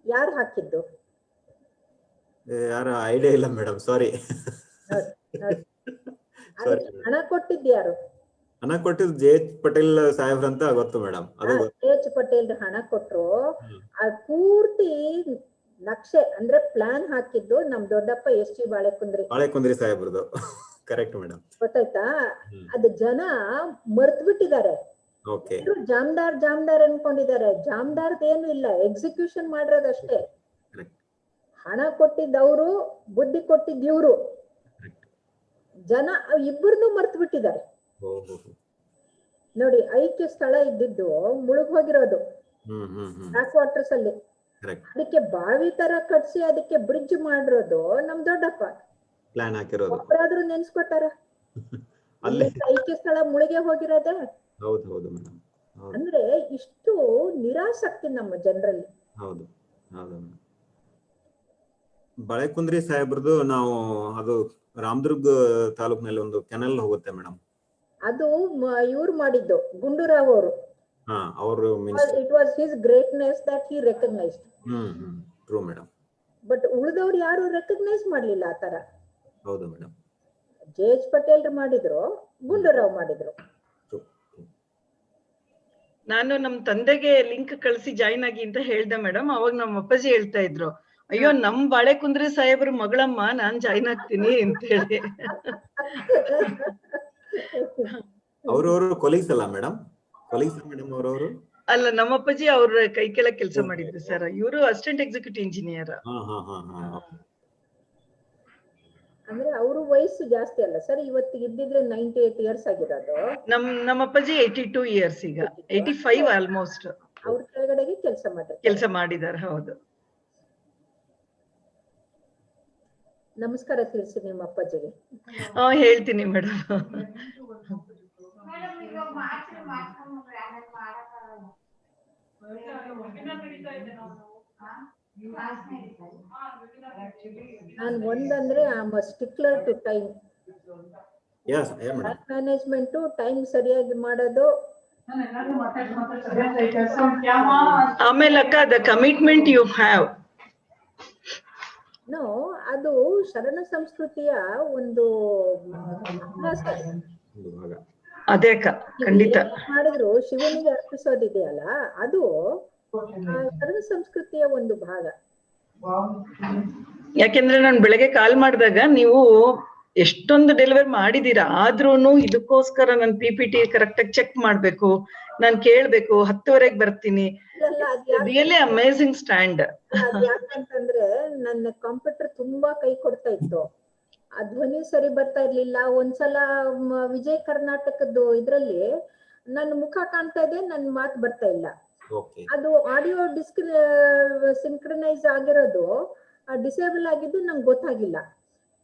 ಯಾರು ಹಾಕಿದ್ದು? ಯಾರ ಐಡಿಯಾ ಇಲ್ಲ ಮೇಡಮ್, ಸಾರಿ. ಹಣ ಕೊಟ್ಟಿದ್ದು ಯಾರು? ಹಣ ಕೊಟ್ಟಿದ್ದು ಜೆ ಎಚ್ ಪಟೇಲ್ ಸಾಹೇಬ್ರ ಅಂತ ಗೊತ್ತು ಮೇಡಮ್. ಜೆ ಎಚ್ ಪಟೇಲ್ ಹಣ ಕೊಟ್ರು. ಅದು ಪೂರ್ತಿ ನಕ್ಷೆ ಅಂದ್ರೆ ಪ್ಲಾನ್ ಹಾಕಿದ್ದು ನಮ್ ದೊಡ್ಡಪ್ಪ ಎಸ್ ಟಿ ಬಾಳೆಕುಂದ್ರಿ ಸಾಹೇಬ್ರದ್ದು. Correct madam. ಗೊತ್ತಾಯ್ತಾ? ಅದು ಜನ ಮರ್ತ್ ಬಿಟ್ಟಿದ್ದಾರೆ. ಜಾಮ್ದಾರ್ ಅನ್ಕೊಂಡಿದ್ದಾರೆ. ಜಾಮ್ದಾರ್ದ ಏನು ಇಲ್ಲ, ಎಕ್ಸಿಕ್ಯೂಷನ್ ಮಾಡಿರೋದಷ್ಟೇ. ಹಣ ಕೊಟ್ಟಿದ್ದವ್ರು, ಬುದ್ಧಿ ಕೊಟ್ಟಿದ್ ಇವ್ರು. ಜನ ಇಬ್ಬರನ್ನು ಮರ್ತು ಬಿಟ್ಟಿದ್ದಾರೆ ನೋಡಿ. ಐಕ್ಯ ಸ್ಥಳ ಇದ್ದಿದ್ದು ಮುಳುಗ್ ಹೋಗಿರೋದು ಬ್ಯಾಕ್ ವಾಟರ್ಸ್ ಅಲ್ಲಿ. ಅದಕ್ಕೆ ಬಾವಿ ತರ ಕಟ್ಸಿ ಅದಕ್ಕೆ ಬ್ರಿಡ್ಜ್ ಮಾಡಿರೋದು ನಮ್ ದೊಡ್ಡಪ್ಪ. ಒಬ್ಬರಾದ್ರೂ ನೆನ್ಸ್ಕೊತಾರ? ಐಕ್ಯ ಸ್ಥಳ ಮುಳುಗೆ ಹೋಗಿರೋದೇ. ಅಂದ್ರೆ ಇಷ್ಟು ನಿರಾಸಕ್ತಿ ನಮ್ಮ ಜನರಲ್ಲಿ. ಹೌದು ಹೌದು. ಬಾಳೆಕುಂದ್ರಿ ಸಾಹೇಬ್ರದ್ದು ನಾವು ಅದು ರಾಮದುರ್ಗ ತಾಲೂಕಿನಲ್ಲಿ ಒಂದು ಕೆನಲ್ ಹೋಗುತ್ತೆ ಮೇಡಮ್. ಅದು ಇವ್ರು ಮಾಡಿದ್ದು ಗುಂಡೂರಾವ್ ಅವರು. It was his greatness that he recognised. True madam. But ಉಳಿದವ್ರು ಯಾರು ರೆಕಗ್ನೈಸ್ ಮಾಡ್ಲಿಲ್ಲ ಆ ತರ. ಹೌದು ಮೇಡಮ್. ಜೆ ಎಚ್ ಪಟೇಲ್ ಮಾಡಿದ್ರು, ಗುಂಡೂರಾವ್ ಮಾಡಿದ್ರು. ನಾನು ನಮ್ ತಂದೆಗೆ ಲಿಂಕ್ ಕಳಿಸಿ ಜಾಯಿನ್ ಆಗಿ ಅಂತ ಹೇಳ್ದೆ ಮೇಡಮ್. ಅವಾಗ ನಮ್ಮ ಅಪ್ಪಾಜಿ ಹೇಳ್ತಾ ಇದ್ರು, ಅಯ್ಯೋ ನಮ್ ಬಾಳೆಕುಂದ್ರಿ ಸಾಹೇಬ್ರ ಮಗಳಮ್ಮ, ನಾನ್ ಜಾಯಿನ್ ಆಗ್ತೀನಿ ಅಂತ ಹೇಳಿ. ಅವ್ರವರು ಕೊಲೀಗ್ಸ್ ಅಲ್ಲ ಮೇಡಮ್? ಕೊಲೀಗ್ಸ್ ಮೇಡಮ್ ಅವರವರು? ಅಲ್ಲ, ನಮ್ಮ ಅಪ್ಪಾಜಿ ಅವ್ರ ಕೈ ಕೆಳಗೆ ಕೆಲಸ ಮಾಡಿದ್ರು ಸರ್. ಇವರು ಅಸಿಸ್ಟೆಂಟ್ ಎಕ್ಸಿಕ್ಯೂಟಿವ್ ಇಂಜಿನಿಯರ್. ಅಂದ್ರೆ ಅವರು ವಯಸ್ಸು ಜಾಸ್ತಿ ಅಲ್ಲ ಸರ್, ಇವತ್ತಿಗೆ ಇದ್ದಿದ್ರೆ 98 ಇಯರ್ಸ್ ಆಗಿರೋದು. ನಮ್ಮ ಅಪ್ಪಾಜಿ 82 ಇಯರ್ಸ್, ಈಗ 85 ಆಲ್ಮೋಸ್ಟ್. ಅವ್ರ ಕೆಳಗಡೆಗೆ ಕೆಲಸ ಮಾಡಿದ್ದಾರೆ. ಹೌದು. ನಮಸ್ಕಾರ ತಿಳಿಸಿ ನಿಮ್ಮ ಅಪ್ಪಾಜಿಗೆ. ಹೇಳ್ತೀನಿ ಮೇಡಮ್. ನಾನು ಒಂದಂದ್ರೆ I am stickler to time. Management time ಸರಿಯಾಗಿ ಮಾಡೋದು. ಆಮೇಲೆ ಅಕ್ಕ, the commitment you have. No, ಅದು ಶರಣ ಸಂಸ್ಕೃತಿಯ ಒಂದು ಅದೇ ಅಕ್ಕ, ಖಂಡಿತ. ಮಾಡಿದ್ರು ಶಿವನಿಗೆ ಅರ್ಪಿಸೋದಿದೆಯಲ್ಲ, ಅದು ಶರಣ ಸಂಸ್ಕೃತಿಯ ಒಂದು ಭಾಗ. ಯಾಕೆಂದ್ರೆ ನಾನು ಬೆಳಗ್ಗೆ ಕಾಲ್ ಮಾಡಿದಾಗ ನೀವು ಎಷ್ಟೊಂದು ಡೆಲಿವರಿ ಮಾಡಿದೀರಾ, ಆದ್ರೂನು ಇದಕ್ಕೋಸ್ಕರ ನಾನು PPT ಕರೆಕ್ಟ್ ಆಗಿ ಚೆಕ್ ಮಾಡ್ಬೇಕು, ನಾನ್ ಕೇಳ್ಬೇಕು, 10:30ಗೆ ಬರ್ತೀನಿ. Really amazing stand. ಯಾಕಂತಂದ್ರೆ ನನ್ನ ಕಂಪ್ಯೂಟರ್ ತುಂಬಾ ಕೈ ಕೊಡ್ತಾ ಇತ್ತು. ಆ ಧ್ವನಿ ಸರಿ ಬರ್ತಾ ಇರ್ಲಿಲ್ಲ. ಒಂದ್ಸಲ ವಿಜಯ್ ಕರ್ನಾಟಕದ್ದು ಇದ್ರಲ್ಲಿ ನನ್ನ ಮುಖ ಕಾಣ್ತಾ ಇದೆ, ನನ್ನ ಮಾತು ಬರ್ತಾ ಇಲ್ಲ. ಅದು ಆಡಿಯೋ ಸಿಂಕ್ರನೈಸ್ ಆಗಿರೋದು ಡಿಸೇಬಲ್ ಆಗಿದ್ದು ನಂಗೆ ಗೊತ್ತಾಗಿಲ್ಲ.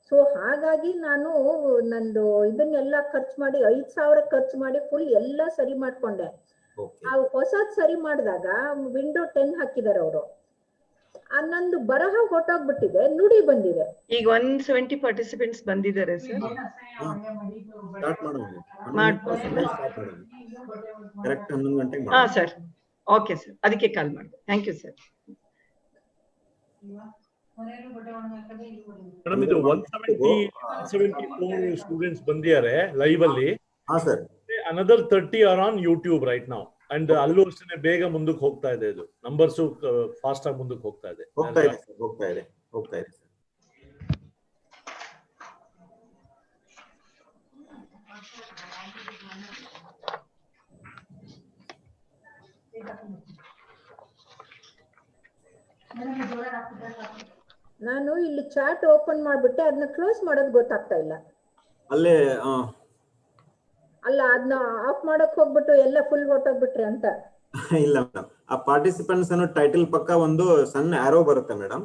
ಸೊ ಹಾಗಾಗಿ ನಾನು ನಂದು ಇದನ್ನೆಲ್ಲ ಖರ್ಚು ಮಾಡಿ 5,000 ಖರ್ಚು ಮಾಡಿ ಫುಲ್ ಎಲ್ಲ ಸರಿ ಮಾಡ್ಕೊಂಡೆ. ಆ ಹೊಸದ್ ಸರಿ ಮಾಡಿದಾಗ ವಿಂಡೋ 10 ಹಾಕಿದಾರೆ ಅವರು. ನಂದು ಬರಹ ಹೊಟ್ಟೋಗ್ಬಿಟ್ಟಿದೆ, ನುಡಿ ಬಂದಿದೆ. ಈಗ 170 ಪಾರ್ಟಿಸಿಪೆಂಟ್ಸ್ ಬಂದಿದ್ದಾರೆ ಸರ್. ಹಾ ಸರ್, ಓಕೆ ಸರ್, ಅದಕ್ಕೆ ಕಾಲ್ ಮಾಡಿ. Thank you sir. ಮೇಡಮ್, ಇದು 174 ಸ್ಟೂಡೆಂಟ್ಸ್ ಬಂದಿದ್ದಾರೆ ಲೈವ್ ಅಲ್ಲಿ. Another 30 are on YouTube right now. And ಅಲ್ಲೂ ಅಷ್ಟೇ ಬೇಗ ಮುಂದಕ್ಕೆ ಹೋಗ್ತಾ ಇದೆ. ಇದು ನಂಬರ್ಸ್ ಫಾಸ್ಟ್ ಆಗಿ ಮುಂದಕ್ಕೆ ಹೋಗ್ತಾ ಇದೆ. ನಾನು ಇಲ್ಲಿ ಚಾಟ್ ಓಪನ್ ಮಾಡ್ಬಿಟ್ಟೆ, ಅದನ್ನ ಕ್ಲೋಸ್ ಮಾಡೋದು ಗೊತ್ತಾಗ್ತಾ ಇಲ್ಲ. ಅಲ್ಲ, ಅದನ್ನ ಆಫ್ ಮಾಡಕ್ ಹೋಗ್ಬಿಟ್ಟು ಎಲ್ಲ ಫುಲ್ ಹೊಟ್ಟೋಗ್ಬಿಟ್ರಿ ಅಂತ. ಇಲ್ಲ ಮೇಡಮ್, ಆ ಪಾರ್ಟಿಸಿಪೆಂಟ್ಸ್ ಅನ್ನೋ ಟೈಟಲ್ ಪಕ್ಕ ಒಂದು ಸಣ್ಣ ಆರೋ ಬರುತ್ತೆ ಮೇಡಮ್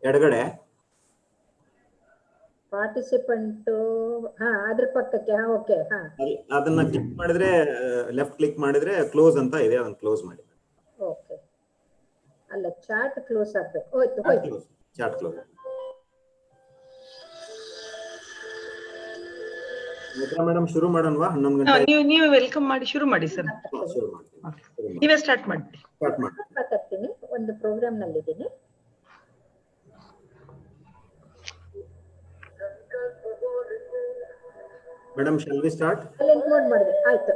ಎಡಗಡೆ. ಪಾರ್ಟಿಸಿಪೆಂಟ್ ಅದ್ರ ಪಕ್ಕಕ್ಕೆ. ಓಕೆ, ಅದನ್ನ ಕ್ಲಿಕ್ ಮಾಡಿದ್ರೆ, ಲೆಫ್ಟ್ ಕ್ಲಿಕ್ ಮಾಡಿದ್ರೆ ಕ್ಲೋಸ್ ಅಂತ ಇದೆ, ಅದನ್ನ ಕ್ಲೋಸ್ ಮಾಡಿ. ಓಕೆ. ಅಲ್ಲ, ಚಾಟ್ ಕ್ಲೋಸ್ ಆಗ್ಬೇಕು. ಹೋಯ್ತು. Chat close. ಮೇಡಮ್ ಶುರು ಮಾಡೋಣವಾ? 11 ಗಂಟೆ. ನೀವು ವೆಲ್ಕಮ್ ಮಾಡಿ ಶುರು ಮಾಡಿ ಸರ್. ನೀವೇ ಸ್ಟಾರ್ಟ್ ಮಾಡಿ. ಮಾತಾಡ್ತೀನಿ. ಒಂದು ಪ್ರೋಗ್ರಾಮ್ ನಲ್ಲಿ ಇದ್ದೀನಿ. Madam, shall we start? Silent mode ಮಾಡಿದೆ. ಆಯ್ತು.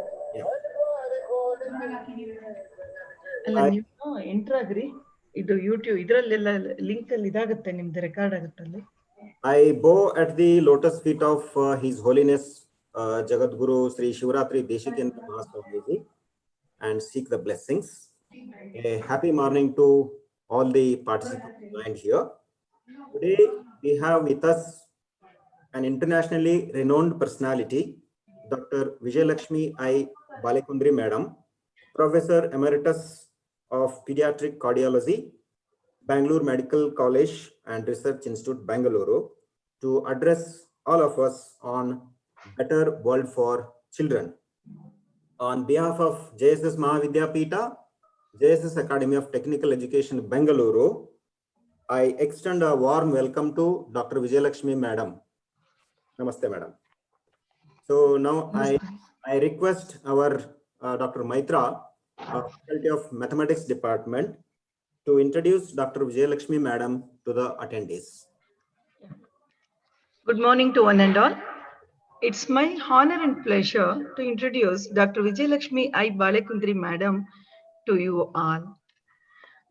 ಅಲ್ಲ ನೀವು ಎಂಟರ್ ಆಗ್ರಿ, ಇದು ಯೂಟ್ಯೂಬ್ ಇದ್ರಲ್ಲೆಲ್ಲ ಲಿಂಕ್ ಅಲ್ಲಿ ಇದಾಗುತ್ತೆ, ನಿಮ್ದು record ಆಗುತ್ತಲ್ಲಿ. I bow at the lotus feet of His Holiness Jagadguru Sri Shivaratri Deshikendra Mahaswamiji and seek the blessings. A happy morning to all the participants joined here. Today we have with us an internationally renowned personality, Dr. Vijayalakshmi I. Balekundri Madam, Professor Emeritus of Pediatric Cardiology, Bangalore Medical College and Research Institute, Bangalore, to address all of us on better world for children. On behalf of JSS Mahavidyapita, JSS Academy of Technical Education, Bangalore, I extend a warm welcome to Dr. Vijayalakshmi Madam. Namaste, Madam. So now I request our Dr. Maitra, Faculty of Mathematics Department, to introduce Dr. Vijayalakshmi Madam to the attendees. Good morning to one and all. It's my honor and pleasure to introduce Dr. Vijayalakshmi I. Balekundri Madam to you all.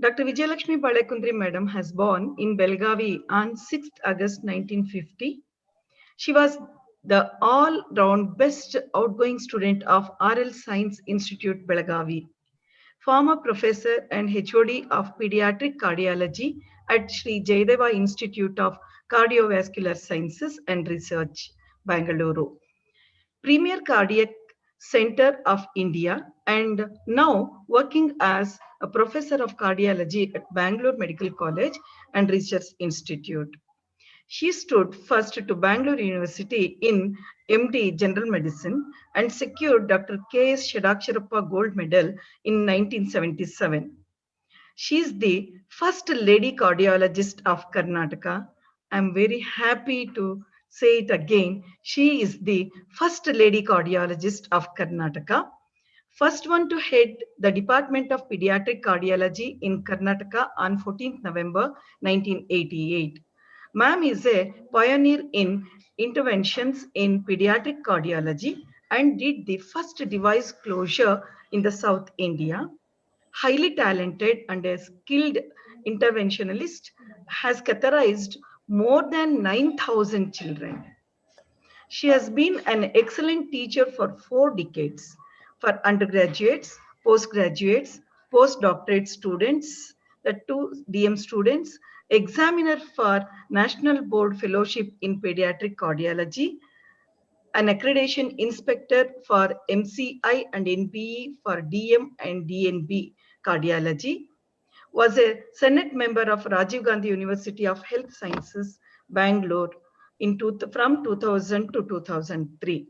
Dr. Vijayalakshmi Balekundri Madam has born in Belgavi on 6th August 1950. She was the all-round best outgoing student of RL Science Institute, Belgavi. Former professor and HOD of Pediatric Cardiology at Sri Jayadeva Institute of Cardiovascular Sciences and Research, Bangalore. Premier Cardiac Center of India, and now working as a professor of cardiology at Bangalore Medical College and Research Institute. She stood first to Bangalore University in MD General Medicine and secured Dr. K.S. Shadaksharappa Gold Medal in 1977. She is the first lady cardiologist of Karnataka. I'm very happy to say it again. She is the first lady cardiologist of Karnataka. First one to head the Department of Pediatric Cardiology in Karnataka on 14th November 1988. Ma'am is a pioneer in interventions in pediatric cardiology and did the first device closure in the South India. Highly talented and a skilled interventionalist, has catheterized more than 9,000 children. She has been an excellent teacher for 4 decades for undergraduates, postgraduates, postdoctorate students, the 2 DM students, examiner for National Board Fellowship in Pediatric Cardiology, an accreditation inspector for MCI and NPE for DM and DNB Cardiology, was a Senate member of Rajiv Gandhi University of Health Sciences, Bangalore from 2000 to 2003.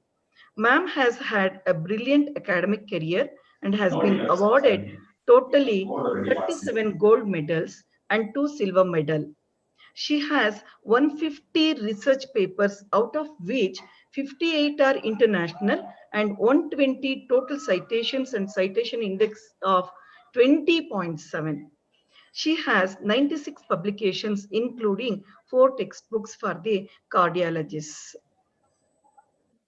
Ma'am has had a brilliant academic career and has been awarded totally 37 gold medals and 2 silver medals. She has 150 research papers, out of which 58 are international and 120 total citations and citation index of 20.7. She has 96 publications, including 4 textbooks for the cardiologists.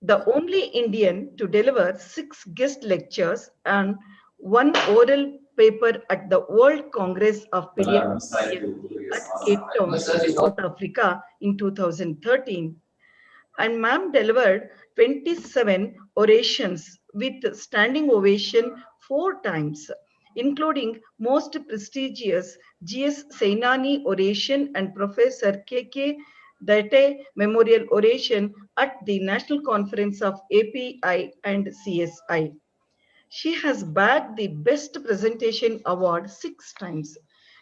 The only Indian to deliver 6 guest lectures and 1 oral paper at the World Congress of Pediatrics at Cape Town, South Africa in 2013. And ma'am delivered 27 orations with standing ovation 4 times, including most prestigious G.S. Sainani oration and Professor K.K. Dietary Memorial Oration at the National Conference of API and CSI. She has bagged the Best Presentation Award 6 times,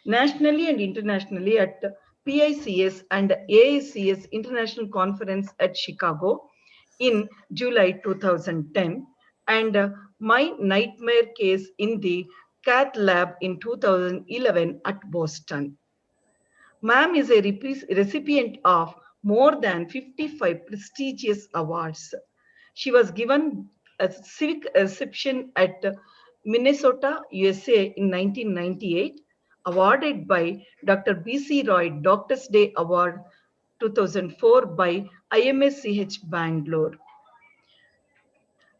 nationally and internationally at PICS and AICS International Conference at Chicago in July 2010, and My Nightmare Case in the Cath Lab in 2011 at Boston. Ma'am is a recipient of more than 55 prestigious awards. She was given a civic reception at Minnesota, USA in 1998, awarded by Dr. B.C. Roy Doctor's Day Award 2004 by IMSCH Bangalore.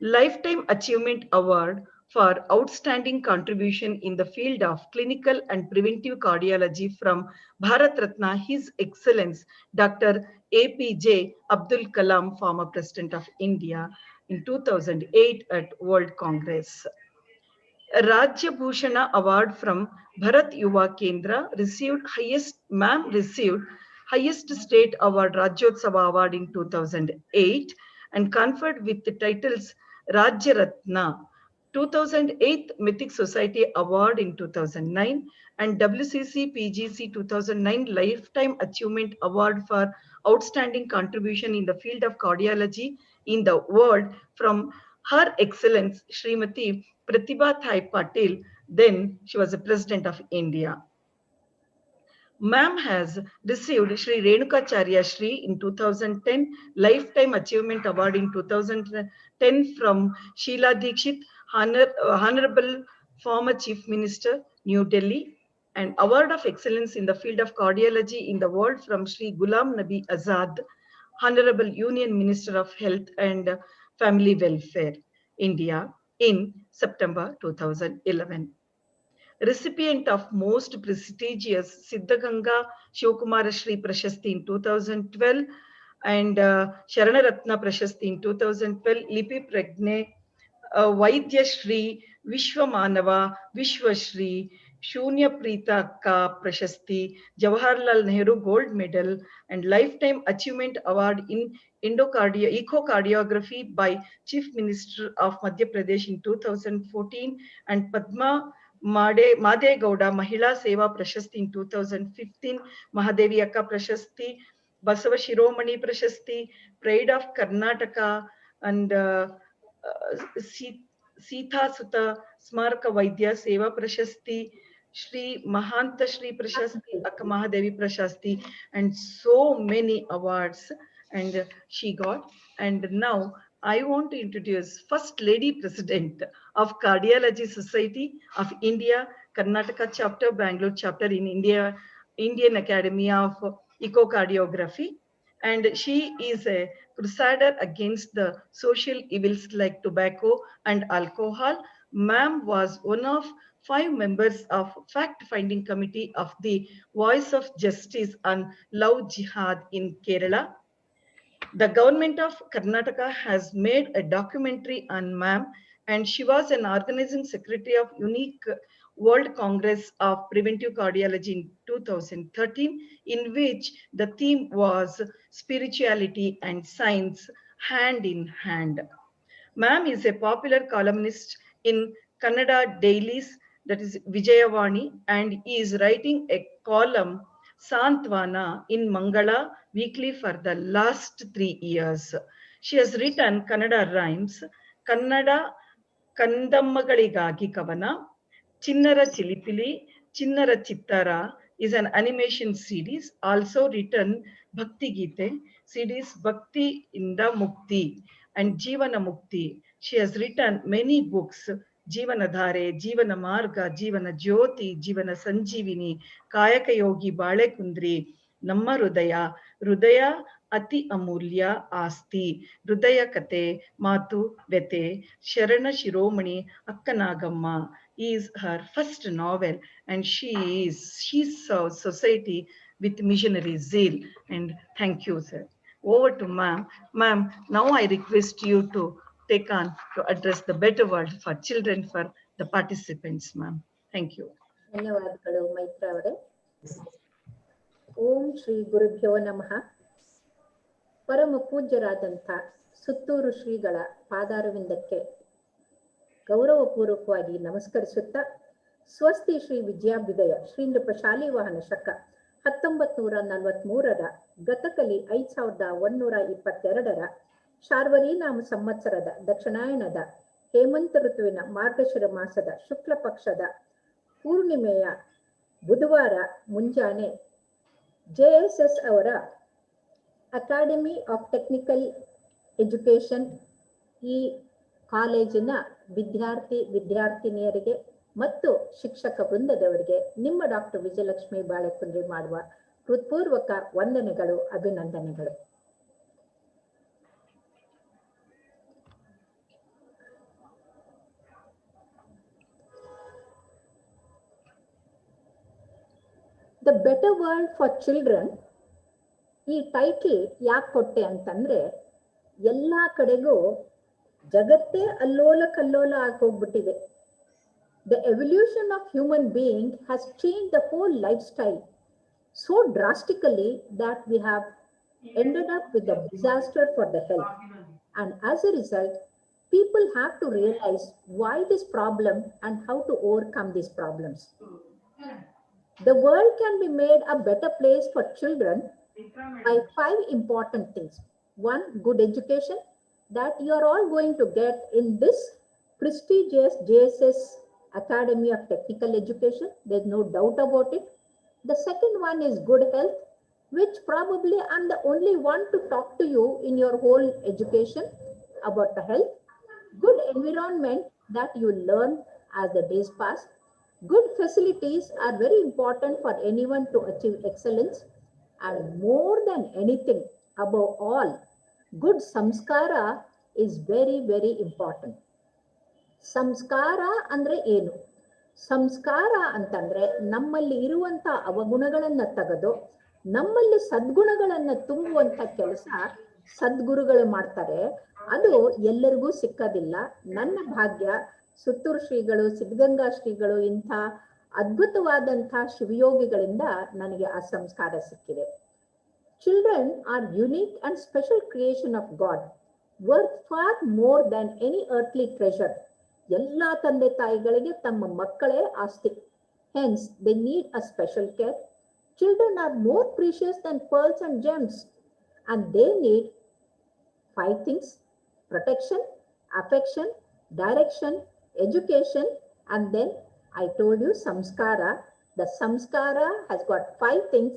Lifetime Achievement Award for outstanding contribution in the field of clinical and preventive cardiology from Bharat Ratna, His Excellence Dr. APJ Abdul Kalam, former President of India, in 2008 at World Congress. A Rajya Bhushana Award from Bharat Yuva Kendra received highest state award Rajyotsava Award in 2008 and conferred with the titles Rajya Ratna, 2008 Mythic Society Award in 2009 and WCC PGC 2009 Lifetime Achievement Award for outstanding contribution in the field of cardiology in the world from Her Excellence Srimati Pratibha Thai Patil. Then she was the President of India. Ma'am has received Sri Renukacharya Shri in 2010, Lifetime Achievement Award in 2010 from Sheila Dikshit, Honorable former Chief Minister, New Delhi, and Award of Excellence in the field of cardiology in the world from Sri Ghulam Nabi Azad, Honorable Union Minister of Health and Family Welfare, India, in September 2011. Recipient of most prestigious Siddhaganga Shivkumara Shri Prashasti in 2012 and Sharana Ratna Prashasti in 2012, Lipi Pragne, Vaidya Shri, Vishwamanava, Vishwashri, Shunya Preeta Ka Prashasti, Jawaharlal Nehru Gold Medal, and Lifetime Achievement Award in Echocardiography by Chief Minister of Madhya Pradesh in 2014, and Padma Madhe Gowda Mahila Seva Prashasti in 2015, Mahadevi Akka Prashasti, Basava Shiromani Prashasti, Pride of Karnataka, and Sita Sutta Smaraka Vaidya Seva Prashasti, Shri Mahanta Shri Prashasti, Akka Mahadevi Prashasti, and so many awards and she got. And now I want to introduce First Lady President of Cardiology Society of India, Karnataka chapter, Bangalore chapter in India, Indian Academy of Echocardiography. And she is a crusader against the social evils like tobacco and alcohol. Ma'am was one of 5 members of fact-finding committee of the Voice of Justice on Love Jihad in Kerala. The government of Karnataka has made a documentary on Ma'am, and she was an organizing secretary of Unique World Congress of Preventive Cardiology in 2013, in which the theme was spirituality and science hand in hand. Ma'am is a popular columnist in Kannada dailies, that is Vijayavani, and is writing a column Santvana in Mangala weekly for the last 3 years. She has written Kannada rhymes, Kannada Kandammaಗಳಿಗಾಗಿ Kavana, Chinnara Chilipili, Chinnara Chittara is an animation series, also written Bhakti Gite, series Bhakti Inda Mukti and Jivana Mukti. She has written many books, Jivana Dhare, Jivana Marga, Jivana Jyoti, Jivana Sanjivini, Kayaka Yogi Bale Kundri, Namma Rudaya, Rudaya Ati Amulya Asti, Rudaya Kate, Matu Vete, Sharana Shiromani, Akkanagamma is her first novel, and she serves society with missionary zeal. And thank you, sir. Over to ma'am. Ma'am, now I request you to take on to address the better world for children for the participants, ma'am. Thank you. ಧನ್ಯವಾದಗಳು ಮೈತ್ರ ಅವರೇ. ಓಂ ಶ್ರೀ ಗುರುಭ್ಯೋ ನಮಃ. ಪರಮ ಪೂಜ್ಯರಾದಂಥ ಸುತ್ತೂರು ಶ್ರೀಗಳ ಪಾದಾರವಿಂದಕ್ಕೆ ಗೌರವಪೂರ್ವಕವಾಗಿ ನಮಸ್ಕರಿಸುತ್ತಾ, ಸ್ವಸ್ತಿ ಶ್ರೀ ವಿದ್ಯಾಭ್ಯುದಯ ಶ್ರೀ ನೃಪ ಶಾಲಿವಾಹನ ಶಕ 1943ರ ಗತಕಲಿ 5122ರ ಶಾರ್ವರೀನಾಮ ಸಂವತ್ಸರದ ದಕ್ಷಿಣಾಯನದ ಹೇಮಂತ ಋತುವಿನ ಮಾರ್ಗಶಿರ ಮಾಸದ ಶುಕ್ಲ ಪಕ್ಷದ ಪೂರ್ಣಿಮೆಯ ಬುಧವಾರ ಮುಂಜಾನೆ JSS ಅವರ ಅಕಾಡೆಮಿ ಆಫ್ ಟೆಕ್ನಿಕಲ್ ಎಜುಕೇಶನ್ ಈ ಕಾಲೇಜಿನ ವಿದ್ಯಾರ್ಥಿನಿಯರಿಗೆ ಮತ್ತು ಶಿಕ್ಷಕ ವೃಂದದವರಿಗೆ ನಿಮ್ಮ ಡಾಕ್ಟರ್ ವಿಜಯಲಕ್ಷ್ಮಿ ಬಾಳೆಕುಂದ್ರಿ ಮಾಡುವ ಹೃತ್ಪೂರ್ವಕ ವಂದನೆಗಳು, ಅಭಿನಂದನೆಗಳು. The better world for children, ಈ ಟೈಟಲ್ ಯಾಕೆ ಕೊಟ್ಟೆ ಅಂತಂದ್ರೆ, ಎಲ್ಲಾ ಕಡೆಗೂ ಜಗತ್ತೇ ಅಲ್ಲೋಲ ಕಲ್ಲೋಲ ಆಗೋಗ್ಬಿಟ್ಟಿದೆ. The evolution of human being has changed the whole lifestyle so drastically that we have ended up with a disaster for the health. And as a result, people have to realize why this problem and how to overcome these problems. The world can be made a better place for children by 5 important things. 1, good education that you are all going to get in this prestigious JSS Academy of Technical Education. There's no doubt about it. The second one is good health, which probably I'm the only one to talk to you in your whole education about the health. Good environment that you learn as the days pass. Good facilities are very important for anyone to achieve excellence. And more than anything, above all, good samskara is very, very important. ಸಂಸ್ಕಾರ ಅಂದ್ರೆ ಏನು? ಸಂಸ್ಕಾರ ಅಂತಂದ್ರೆ ನಮ್ಮಲ್ಲಿ ಇರುವಂತ ಅವಗುಣಗಳನ್ನ ತೆಗೆದು ನಮ್ಮಲ್ಲಿ ಸದ್ಗುಣಗಳನ್ನ ತುಂಬುವಂತ ಕೆಲಸ ಸದ್ಗುರುಗಳು ಮಾಡ್ತಾರೆ. ಅದು ಎಲ್ಲರಿಗೂ ಸಿಕ್ಕದಿಲ್ಲ. ನನ್ನ ಭಾಗ್ಯ, ಸುತ್ತೂರು ಶ್ರೀಗಳು, ಸಿದ್ಧಗಂಗಾ ಶ್ರೀಗಳು ಇಂಥ ಅದ್ಭುತವಾದಂಥ ಶಿವಯೋಗಿಗಳಿಂದ ನನಗೆ ಆ ಸಂಸ್ಕಾರ ಸಿಕ್ಕಿದೆ. Children are unique and special creation of God, worth far more than any earthly treasure. ಎಲ್ಲ ತಂದೆ ತಾಯಿಗಳಿಗೆ ತಮ್ಮ ಮಕ್ಕಳೇ ಆಸ್ತಿ. Hence they need a special care. Children are more precious than pearls and gems and they need 5 things: protection, affection, direction, education, and then I told you samskara. The samskara has got 5 things: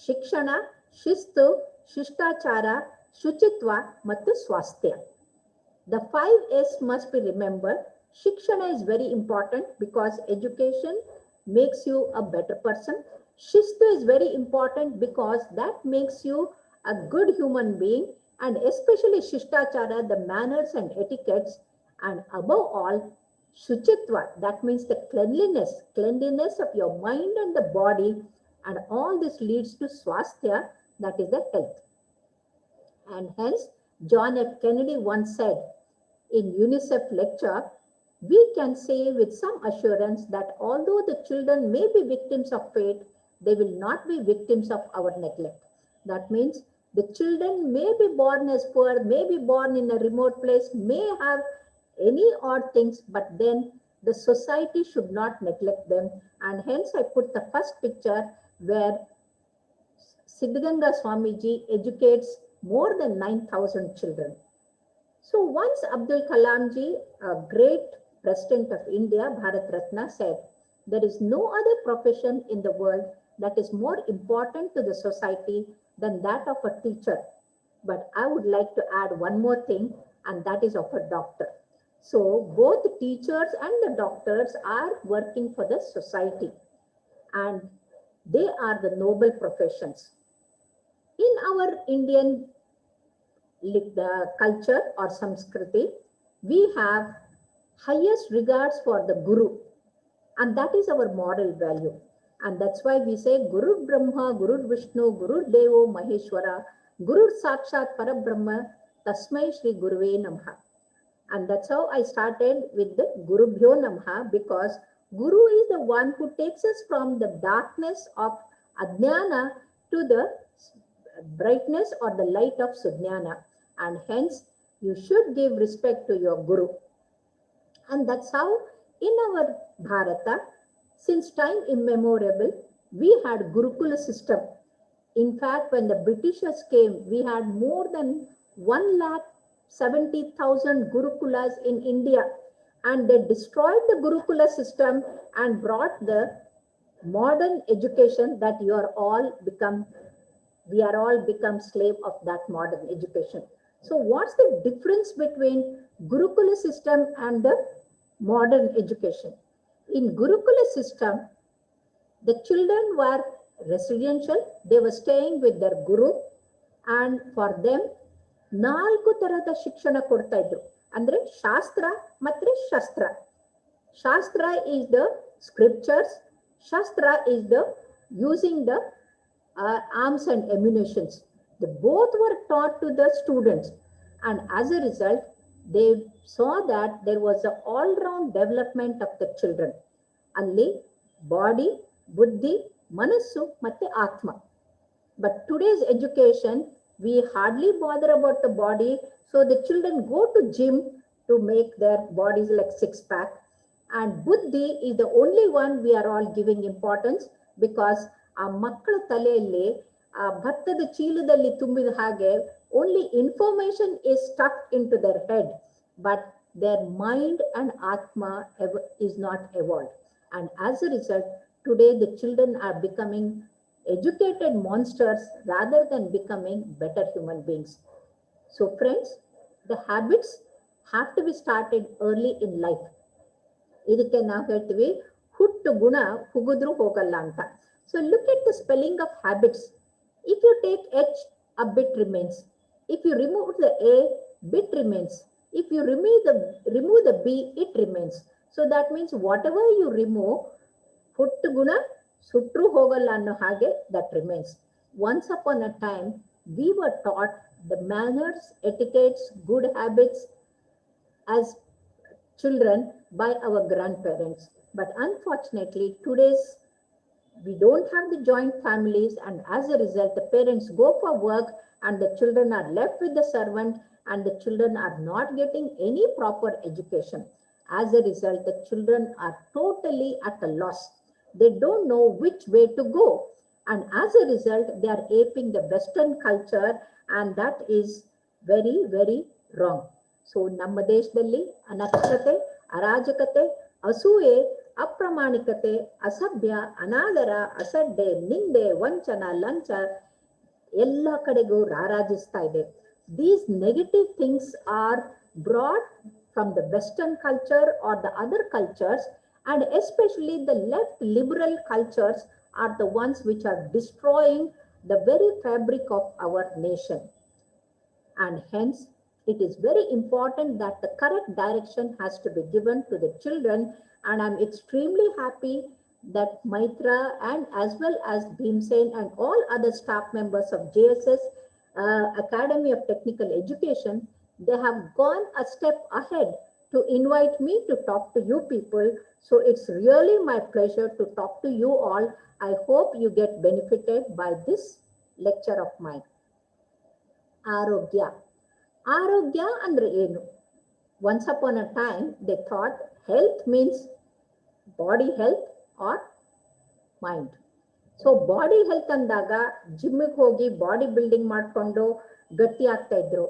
shikshana, shistu, shishtachara, shuchitva, mattu swasthya. The 5 S must be remembered. Shikshana is very important because education makes you a better person. Shistu is very important because that makes you a good human being, and especially shishtachara, the manners and etiquettes, and above all, shuchitva, that means the cleanliness of your mind and the body, and all this leads to swasthya, that is the health. And hence, John F. Kennedy once said in UNICEF lecture, we can say with some assurance that although the children may be victims of fate, they will not be victims of our neglect. That means the children may be born as poor, may be born in a remote place, may have any odd things, but then the society should not neglect them. And hence I put the first picture where Siddhganga Swamiji educates more than 9,000 children. So once Abdul Kalam ji, a great President of India, Bharat Ratna, said, there is no other profession in the world that is more important to the society than that of a teacher. But I would like to add one more thing, and that is of a doctor. So both the teachers and the doctors are working for the society, and they are the noble professions. In our Indian culture or Samskriti, we have highest regards for the Guru, and that is our moral value. And that's why we say Guru Brahma, Guru Vishnu, Guru Devo Maheshwara, Guru Sakshat Parabrahma, Tasmai Shri Guruve Namaha. And that's how I started with the Guru Bhyo Namaha, because Guru is the one who takes us from the darkness of Ajnana to the brightness or the light of Sujnana. And hence, you should give respect to your Guru. And that's how in our Bharata, since time immemorial, we had Gurukula system. In fact, when the Britishers came, we had more than 1,70,000 Gurukulas in India, and they destroyed the Gurukula system and brought the modern education that we are all become slave of that modern education. So what's the difference between Gurukula system and the modern education? In Gurukula system, the children were residential. They were staying with their guru, and for them, 4 ತರದ ಶಿಕ್ಷಣ ಕೊಡ್ತಾ ಇದ್ರು. ಅಂದ್ರೆ ಶಾಸ್ತ್ರ ಮತ್ತೆ ಶಸ್ತ್ರ. Shastra is the scriptures. Shastra is the using the arms and ammunitions. The both were taught to the students, and as a result, they saw that there was an all-round development of the children. Only body, buddhi, manassu, matte atma. But today's education, we hardly bother about the body, so the children go to gym to make their bodies like six-pack. And buddhi is the only one we are all giving importance, because ಆ ಮಕ್ಕಳ ತಲೆಯಲ್ಲಿ ಆ ಭತ್ತದ ಚೀಲದಲ್ಲಿ ತುಂಬಿದ ಹಾಗೆ only information is stuck into their head, but their mind and atma is not evolved. And as a result, today the children are becoming educated monsters rather than becoming better human beings. So friends, the habits have to be started early in life. ಇದಕ್ಕೆ ನಾವು ಹೇಳ್ತೀವಿ ಹುಟ್ಟು ಗುಣ ಹುಗುದ್ರು ಹೋಗಲ್ಲ ಅಂತ. So look at the spelling of habits. If you take H, a bit remains. If you remove the A, bit remains. If you remove the B, it remains. So that means whatever you remove, ಹುಟ್ಟು ಗುಣ ಸುಟ್ರು ಹೋಗಲ್ಲ ಅನ್ನೋ ಹಾಗೆ that remains. Once upon a time, we were taught the manners, etiquettes, good habits as children by our grandparents. But unfortunately, we don't have the joint families, and as a result, the parents go for work and the children are left with the servant, and the children are not getting any proper education. As a result, the children are totally at a loss. They don't know which way to go. And as a result, they are aping the Western culture, and that is very, very wrong. So, ನಮ್ಮ ದೇಶದಲ್ಲಿ ಅನಕ್ಷತೆ, ಅರಾಜಕತೆ, ಅಸೂಯೆ, ಅಪ್ರಾಮಾಣಿಕತೆ, ಅಸಭ್ಯ, ಅನಾದರ, ಅಸಡ್ಡೆ, ನಿಂದೆ, ವಂಚನ, ಲಂಚ ಎಲ್ಲ ಕಡೆಗೂ ರಾರಾಜಿಸ್ತಾ ಇದೆ. These negative things are brought from the Western culture or the other cultures, and especially the left liberal cultures are the ones which are destroying the very fabric of our nation. And hence, it is very important that the correct direction has to be given to the children. And I'm extremely happy that Maitra and as well as Bhimsen and all other staff members of JSS Academy of Technical Education, they have gone a step ahead to invite me to talk to you people. So it's really my pleasure to talk to you all. I hope you get benefited by this lecture of mine. Arogya. Arogya andre enu? Once upon a time, they thought health means body health or mind. So body health ಅಂದಾಗ ಜಿಮ್ಮಿಗೆ ಹೋಗಿ body building ಮಾಡ್ಕೊಂಡು ಗಟ್ಟಿ ಆಗ್ತಾ ಇದ್ರು.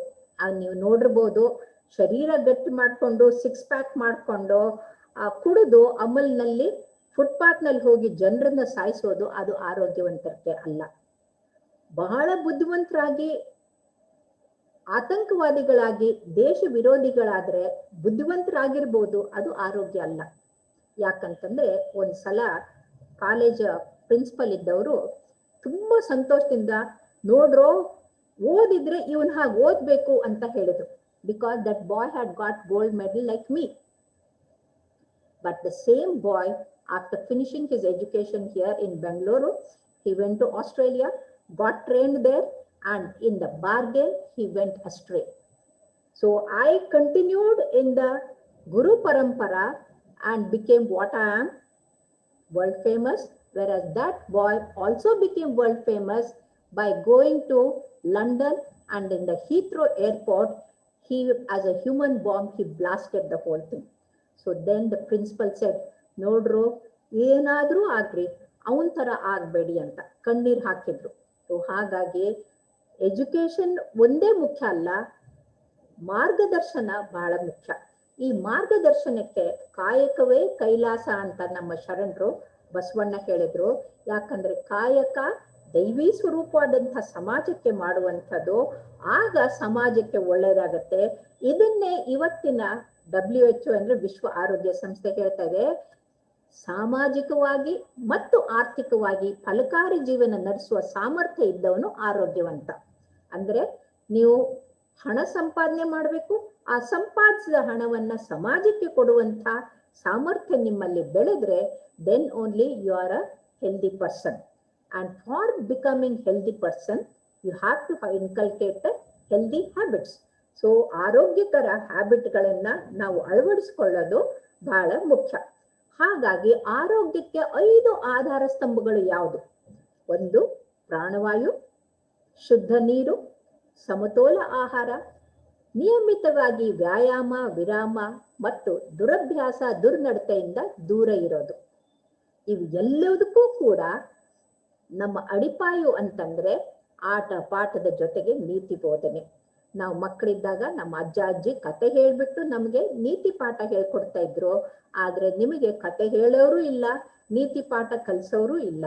ನೀವು ನೋಡಿರ್ಬೋದು, ಶರೀರ ಗಟ್ಟಿ ಮಾಡ್ಕೊಂಡು 6 ಪ್ಯಾಕ್ ಮಾಡ್ಕೊಂಡು ಕುಡಿದು ಅಮಲ್ನಲ್ಲಿ ಫುಟ್ಪಾತ್ ನಲ್ಲಿ ಹೋಗಿ ಜನರನ್ನ ಸಾಯಿಸೋದು ಅದು ಆರೋಗ್ಯವಂತತೆ ಅಲ್ಲ. ಬಹಳ ಬುದ್ಧಿವಂತರಾಗಿ ಆತಂಕವಾದಿಗಳಾಗಿ ದೇಶ ವಿರೋಧಿಗಳಾದ್ರೆ ಬುದ್ಧಿವಂತರಾಗಿರ್ಬೋದು, ಅದು ಆರೋಗ್ಯ ಅಲ್ಲ. ಯಾಕಂತಂದ್ರೆ ಒಂದ್ಸಲ ಕಾಲೇಜ್ ಪ್ರಿನ್ಸಿಪಲ್ ಇದ್ದವರು ತುಂಬಾ ಸಂತೋಷದಿಂದ, ನೋಡ್ರೋ ಓದಿದ್ರೆ ಇವನ್ ಹಾಗೆ ಓದ್ಬೇಕು ಅಂತ ಹೇಳಿದ್ರು. Because that boy had got gold medal like me. But the same boy, after finishing his education here in Bangalore, he went to Australia, got trained there, and in the bargain, he went astray. So I continued in the Guru Parampara and became what I am, world famous, whereas that boy also became world famous by going to London, and in the Heathrow airport, he, as a human bomb, he blasted the whole thing. So then the principal said, ನೋಡ್ರು ಏನಾದ್ರೂ ಆಗ್ರಿ ಅವನ್ ತರ ಆಗ್ಬೇಡಿ ಅಂತ ಕಣ್ಣೀರ್ ಹಾಕಿದ್ರು. So ಹಾಗಾಗಿ education ಒಂದೇ ಮುಖ್ಯ ಅಲ್ಲ, ಮಾರ್ಗದರ್ಶನ ಬಹಳ ಮುಖ್ಯ. ಈ ಮಾರ್ಗದರ್ಶನಕ್ಕೆ ಕಾಯಕವೇ ಕೈಲಾಸ ಅಂತ ನಮ್ಮ ಶರಣರು ಬಸವಣ್ಣ ಹೇಳಿದ್ರು. ಯಾಕಂದ್ರೆ ಕಾಯಕ ದೈವಿ ಸ್ವರೂಪವಾದಂತಹ ಸಮಾಜಕ್ಕೆ ಮಾಡುವಂಥದ್ದು, ಆಗ ಸಮಾಜಕ್ಕೆ ಒಳ್ಳೇದಾಗತ್ತೆ. ಇದನ್ನೇ ಇವತ್ತಿನ WHO ಅಂದ್ರೆ ವಿಶ್ವ ಆರೋಗ್ಯ ಸಂಸ್ಥೆ ಹೇಳ್ತಾ ಇದೆ, ಸಾಮಾಜಿಕವಾಗಿ ಮತ್ತು ಆರ್ಥಿಕವಾಗಿ ಫಲಕಾರಿ ಜೀವನ ನಡೆಸುವ ಸಾಮರ್ಥ್ಯ ಇದ್ದವನು ಆರೋಗ್ಯವಂತ. ಅಂದ್ರೆ ನೀವು ಹಣ ಸಂಪಾದನೆ ಮಾಡಬೇಕು, ಆ ಸಂಪಾದಿಸಿದ ಹಣವನ್ನ ಸಮಾಜಕ್ಕೆ ಕೊಡುವಂತ ಸಾಮರ್ಥ್ಯ ನಿಮ್ಮಲ್ಲಿ ಬೆಳೆದ್ರೆ then only you are a healthy person. And for becoming healthy person, you have to inculcate the healthy habits. So ಆರೋಗ್ಯಕರ ಹ್ಯಾಬಿಟ್ಗಳನ್ನ ನಾವು ಅಳವಡಿಸಿಕೊಳ್ಳೋದು ಬಹಳ ಮುಖ್ಯ. ಹಾಗಾಗಿ ಆರೋಗ್ಯಕ್ಕೆ 5 ಆಧಾರ ಸ್ತಂಭಗಳು ಯಾವುದು? ಒಂದು, ಪ್ರಾಣವಾಯು, ಶುದ್ಧ ನೀರು, ಸಮತೋಲ ಆಹಾರ, ನಿಯಮಿತವಾಗಿ ವ್ಯಾಯಾಮ, ವಿರಾಮ ಮತ್ತು ದುರಭ್ಯಾಸ, ದುರ್ನಡತೆಯಿಂದ ದೂರ ಇರೋದು. ಇವು ಎಲ್ಲದಕ್ಕೂ ಕೂಡ ನಮ್ಮ ಅಡಿಪಾಯು ಅಂತಂದ್ರೆ ಆಟ ಪಾಠದ ಜೊತೆಗೆ ನೀತಿ ಬೋಧನೆ. ನಾವು ಮಕ್ಕಳಿದ್ದಾಗ ನಮ್ಮ ಅಜ್ಜ ಅಜ್ಜಿ ಕತೆ ಹೇಳ್ಬಿಟ್ಟು ನಮ್ಗೆ ನೀತಿ ಪಾಠ ಹೇಳ್ಕೊಡ್ತಾ ಇದ್ರು. ಆದ್ರೆ ನಿಮಗೆ ಕತೆ ಹೇಳೋರು ಇಲ್ಲ, ನೀತಿ ಪಾಠ ಕಲಿಸೋರು ಇಲ್ಲ.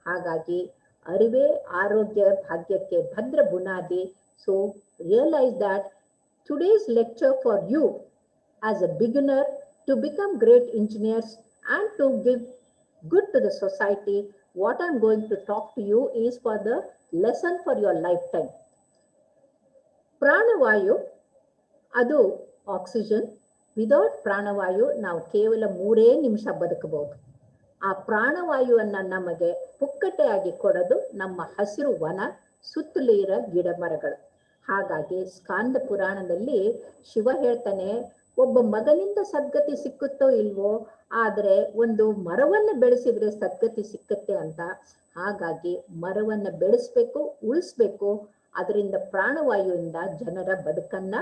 ಹಾಗಾಗಿ ಅರಿವೇ ಆರೋಗ್ಯ ಭಾಗ್ಯಕ್ಕೆ ಭದ್ರ ಬುನಾದಿ. So realise that today's lecture for you as a beginner to become great engineers and to give good to the society, what I'm going to talk to you is for the lesson for your lifetime. Pranavayu ಅದು oxygen. Without Pranavayu ನಾವು ಕೇವಲ 3 ನಿಮಿಷ ಬದುಕಬಹುದು. ಆ ಪ್ರಾಣವಾಯುವನ್ನ ನಮಗೆ ಪುಕ್ಕಟೆಯಾಗಿ ಕೊಡೋದು ನಮ್ಮ ಹಸಿರು ವನ, ಸುತ್ತಲೂ ಇರೋ ಗಿಡ ಮರಗಳು. ಹಾಗಾಗಿ ಸ್ಕಾಂದ ಪುರಾಣದಲ್ಲಿ ಶಿವ ಹೇಳ್ತಾನೆ, ಒಬ್ಬ ಮಗನಿಂದ ಸದ್ಗತಿ ಸಿಕ್ಕುತ್ತೋ ಇಲ್ವೋ, ಆದ್ರೆ ಒಂದು ಮರವನ್ನ ಬೆಳೆಸಿದ್ರೆ ಸದ್ಗತಿ ಸಿಕ್ಕತ್ತೆ ಅಂತ. ಹಾಗಾಗಿ ಮರವನ್ನ ಬೆಳೆಸ್ಬೇಕು, ಉಳಿಸ್ಬೇಕು. ಅದರಿಂದ ಪ್ರಾಣವಾಯುವಿಂದ ಜನರ ಬದುಕನ್ನ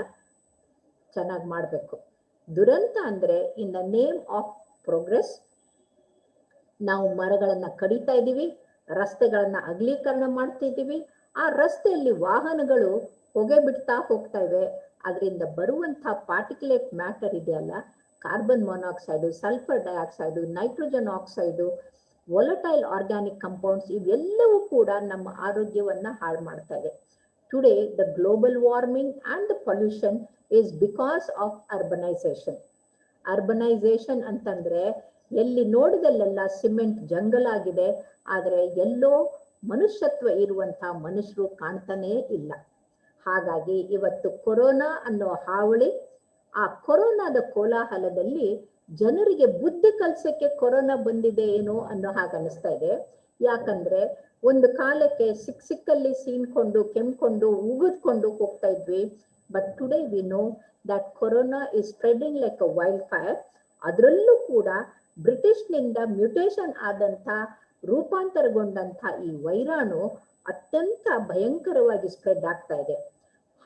ಚೆನ್ನಾಗಿ ಮಾಡ್ಬೇಕು. ದುರಂತ ಅಂದ್ರೆ in the name of progress ನಾವು ಮರಗಳನ್ನ ಕಡಿತಾ ಇದೀವಿ, ರಸ್ತೆಗಳನ್ನ ಅಗಲೀಕರಣ ಮಾಡ್ತಿದೀವಿ. ಆ ರಸ್ತೆಯಲ್ಲಿ ವಾಹನಗಳು ಹೊಗೆ ಬಿಡ್ತಾ ಹೋಗ್ತಾ ಇವೆ. ಅದರಿಂದ ಬರುವಂತಹ ಪಾರ್ಟಿಕ್ಯುಲೇಟ್ ಮ್ಯಾಟರ್ ಇದೆಯಲ್ಲ, carbon monoxide, sulphur dioxide, nitrogen oxide, volatile organic compounds, ಇವೆಲ್ಲವೂ ಕೂಡ ನಮ್ಮ ಆರೋಗ್ಯವನ್ನ ಹಾಳು ಮಾಡ್ತಾ ಇದೆ. Today the global warming and the pollution is because of urbanization. Urbanisation ಅಂತಂದ್ರೆ ಎಲ್ಲಿ ನೋಡಿದಲ್ಲೆಲ್ಲ ಸಿಮೆಂಟ್ ಜಂಗಲ್ ಆಗಿದೆ, ಆದ್ರೆ ಎಲ್ಲೋ ಮನುಷ್ಯತ್ವ ಇರುವಂತಹ ಮನುಷ್ಯರು ಕಾಣ್ತಾನೇ ಇಲ್ಲ. ಹಾಗಾಗಿ ಇವತ್ತು ಕೊರೋನಾ ಅನ್ನೋ ಹಾವಳಿ, ಆ ಕೊರೋನಾದ ಕೋಲಾಹಲದಲ್ಲಿ ಜನರಿಗೆ ಬುದ್ಧಿ ಕಲ್ಸಕ್ಕೆ ಕೊರೋನಾ ಬಂದಿದೆ ಏನೋ ಅನ್ನೋ ಹಾಗೆ ಅನಿಸ್ತಾ ಇದೆ. ಯಾಕಂದ್ರೆ ಒಂದು ಕಾಲಕ್ಕೆ ಸಿಕ್ಕಲ್ಲಿ ಸೀನ್ಕೊಂಡು ಕೆಮ್ಕೊಂಡು ಉಗಿದ್ಕೊಂಡು ಹೋಗ್ತಾ ಇದ್ವಿ. But today we know that corona is spreading like a wildfire. ಅದರಲ್ಲೂ ಕೂಡ ಬ್ರಿಟಿಷ್ನಿಂದ ಮ್ಯೂಟೇಷನ್ ಆದಂಥ ರೂಪಾಂತರಗೊಂಡಂಥ ಈ ವೈರಾಣು ಅತ್ಯಂತ ಭಯಂಕರವಾಗಿ ಸ್ಪ್ರೆಡ್ ಆಗ್ತಾ ಇದೆ.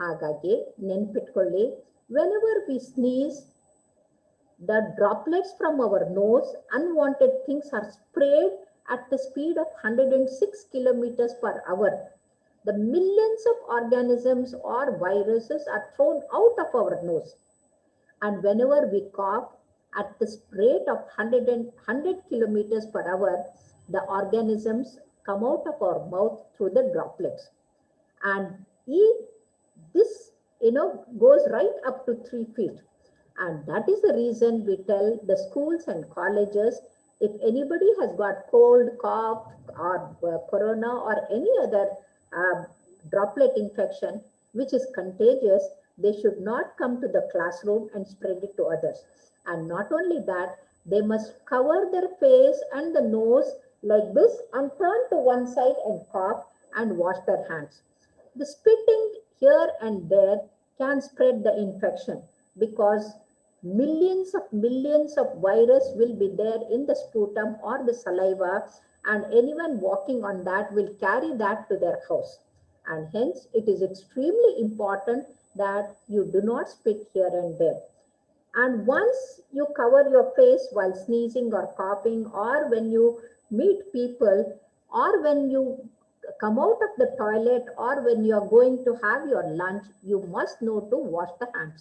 ಹಾಗಾಗಿ ನೆನ್ಪಿಟ್ಕೊಳ್ಳಿ, whenever we sneeze, the droplets from our nose, unwanted things are sprayed at the speed of 106 kilometers per hour. The millions of organisms or viruses are thrown out of our nose. And whenever we cough at the rate of 100 kilometers per hour, the organisms come out of our mouth through the droplets. And this, goes right up to 3 feet. And that is the reason we tell the schools and colleges, if anybody has got cold, cough, or corona or any other droplet infection which is contagious, they should not come to the classroom and spread it to others. And not only that, they must cover their face and the nose like this and turn to one side and cough and wash their hands. The spitting here and there can spread the infection because millions of virus will be there in the sputum or the saliva, and anyone walking on that will carry that to their house. And hence it is extremely important that you do not spit here and there. And once you cover your face while sneezing or coughing, or when you meet people, or when you come out of the toilet, or when you are going to have your lunch, you must know to wash the hands.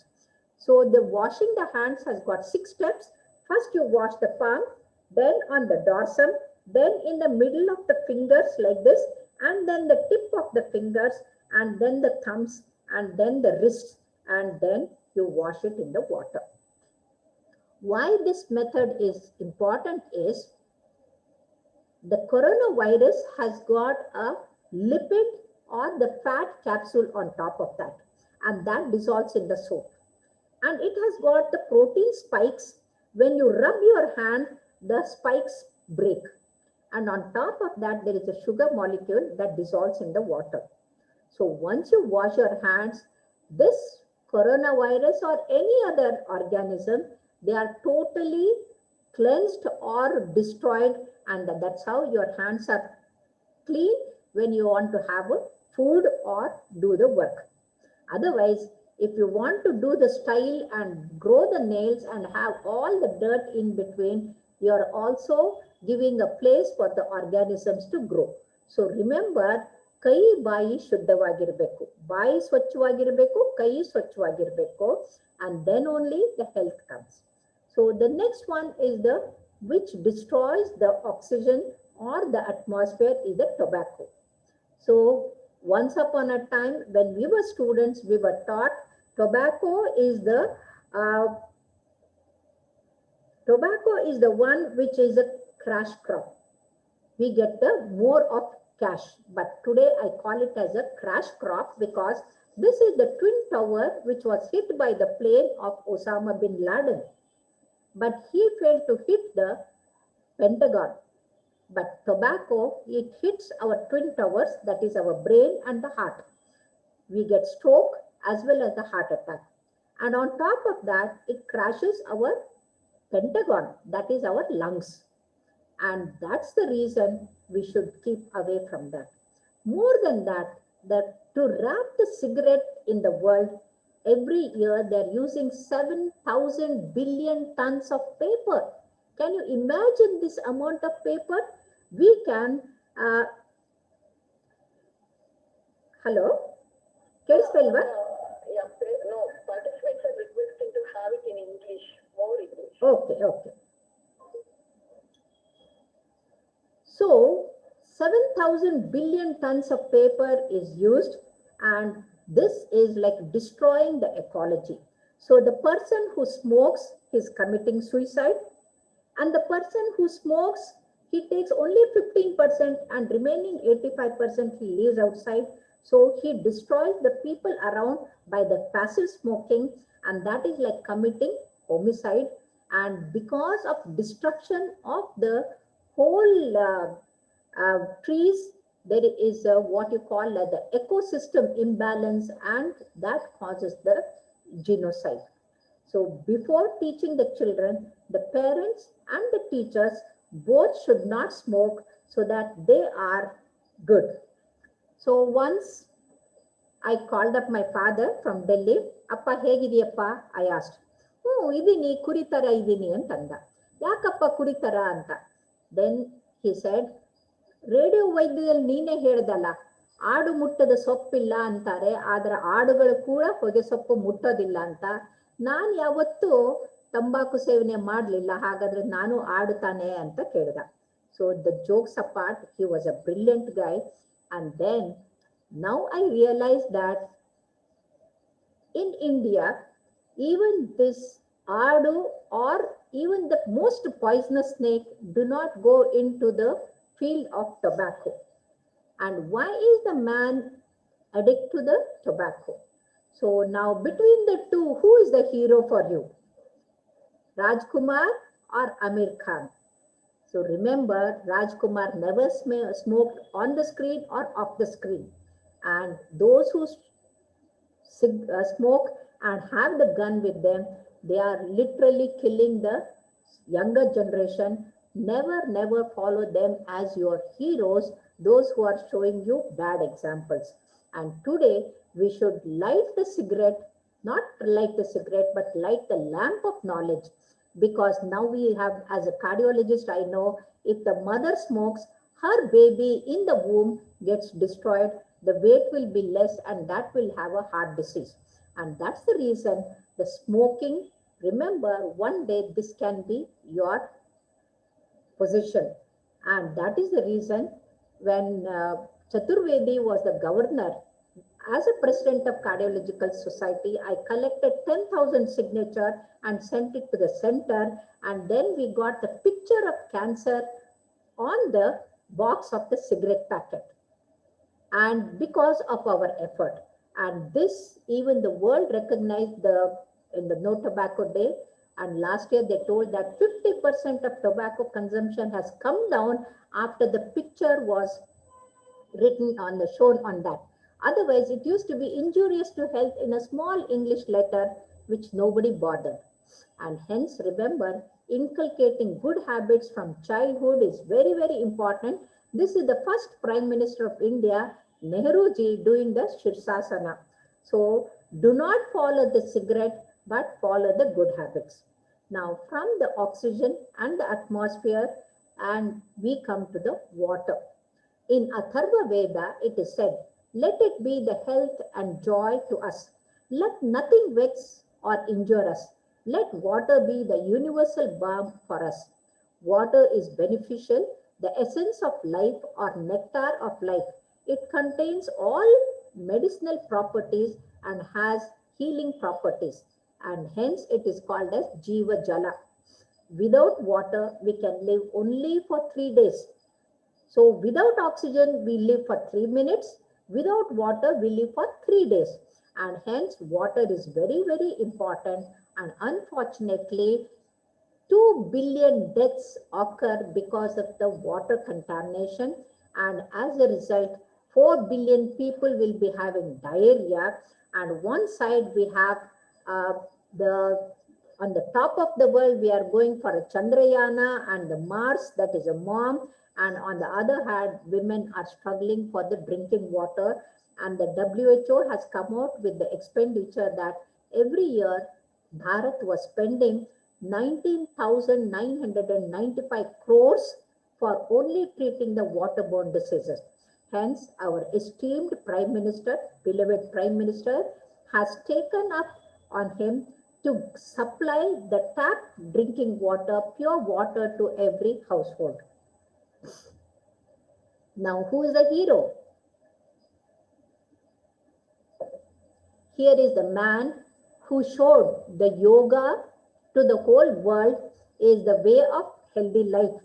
So the washing the hands has got 6 steps. First you wash the palm, then on the dorsum, then in the middle of the fingers like this, and then the tip of the fingers, and then the thumbs, and then the wrists, and then you wash it in the water. Why this method is important is the coronavirus has got a lipid or the fat capsule on top of that, and that dissolves in the soap. And it has got the protein spikes. When you rub your hand, the spikes break. And on top of that, there is a sugar molecule that dissolves in the water. So once you wash your hands, this coronavirus or any other organism, they are totally cleansed or destroyed, and that's how your hands are clean when you want to have a food or do the work. Otherwise, if you want to do the style and grow the nails and have all the dirt in between, you are also giving a place for the organisms to grow. So remember, ಕೈ ಬಾಯಿ ಶುದ್ಧವಾಗಿರಬೇಕು, ಬಾಯಿ ಸ್ವಚ್ಛವಾಗಿರಬೇಕು, ಕೈ ಸ್ವಚ್ಛವಾಗಿರಬೇಕು, and then only the health comes. So the next one is the which destroys the oxygen or the atmosphere is the tobacco. So once upon a time when we were students, we were taught tobacco is the one which is a crash crop. We get the more of cash, but today I call it as a crash crop because this is the twin tower which was hit by the plane of Osama bin Laden, but he failed to hit the Pentagon. But tobacco, it hits our twin towers, that is our brain and the heart. We get stroke as well as the heart attack. And on top of that, it crashes our Pentagon, that is our lungs. And that's the reason we should keep away from that. More than that, to wrap the cigarette in the world, every year they're using 7,000 billion tons of paper. Can you imagine this amount of paper? We can, hello? Kelisvelva? Yeah, no, participants are requesting to have it in English, more English. Okay, okay. So 7,000 billion tons of paper is used, and this is like destroying the ecology. So the person who smokes is committing suicide, and the person who smokes, he takes only 15% and remaining 85% he leaves outside. So he destroys the people around by the passive smoking, and that is like committing homicide. And because of destruction of the whole trees, there is what you call the ecosystem imbalance, and that causes the genocide. So before teaching the children, the parents and the teachers both should not smoke so that they are good. So once I called up my father from Delhi. Appa hegidiyappa? I asked. Idini kuritara idini antanda. Yakappa kuritara anta. Then he said, radio ವೈದ್ಯದಲ್ಲಿ ನೀನೇ ಹೇಳ್ದಲ್ಲ, ಆಡು ಮುಟ್ಟದ ಸೊಪ್ಪಿಲ್ಲ ಅಂತಾರೆ, ಆದ್ರೆ ಆಡುಗಳು ಕೂಡ ಹೊಗೆ ಸೊಪ್ಪು ಮುಟ್ಟೋದಿಲ್ಲ ಅಂತ. ನಾನು ಯಾವತ್ತೂ ತಂಬಾಕು ಸೇವನೆ ಮಾಡಲಿಲ್ಲ, ಹಾಗಾದ್ರೆ ನಾನು ಆಡುತ್ತಾನೆ ಅಂತ ಕೇಳಿದ. So the jokes apart, he was a brilliant guy. And then now I realise that in India, even this aadu or even the most poisonous snake do not go into the field of tobacco. And why is the man addicted to the tobacco? So now between the two, who is the hero for you? Rajkumar or Amir Khan? So remember, Rajkumar never smoked on the screen or off the screen. And those who smoke and have the gun with them, they are literally killing the younger generation. Never follow them as your heroes, those who are showing you bad examples. And today we should light the cigarette, not light the cigarette, but light the lamp of knowledge. Because now we have, as a cardiologist, I know if the mother smokes, her baby in the womb gets destroyed, the weight will be less, and that will have a heart disease. And that's the reason the smoking, remember, one day this can be your position. And that is the reason when Chaturvedi was the governor, As a president of Cardiological Society, I collected 10,000 signatures and sent it to the center. And then we got the picture of cancer on the box of the cigarette packet. And because of our effort, and this, even the world recognized in the No Tobacco Day. And last year they told that 50% of tobacco consumption has come down after the picture was written on the shown on that. Otherwise, it used to be injurious to health in a small English letter, which nobody bothered. And hence, remember, inculcating good habits from childhood is very, very important. This is the first Prime Minister of India, Nehruji, doing the Shirsasana. So, do not follow the cigarette, but follow the good habits. Now, from the oxygen and the atmosphere, and we come to the water. In Atharva Veda, it is said, let it be the health and joy to us. Let nothing vex or injure us. Let water be the universal balm for us. Water is beneficial, the essence of life or nectar of life. It contains all medicinal properties and has healing properties. And hence it is called as Jiva Jala. Without water, we can live only for 3 days. So without oxygen, we live for 3 minutes. Without water, we live for 3 days. And hence water is very, very important. And unfortunately, 2 billion deaths occur because of the water contamination. And as a result, 4 billion people will be having diarrhea. And one side we have on the top of the world, we are going for a Chandrayana and the Mars, that is a mom. And on the other hand, women are struggling for the drinking water. And the WHO has come out with the expenditure that every year, Bharat was spending 19,995 crores for only treating the waterborne diseases. Hence, our esteemed Prime Minister, beloved Prime Minister, has taken up on him to supply the tap drinking water, pure water to every household. Now, who is the hero? Here is the man who showed the yoga to the whole world is the way of healthy life.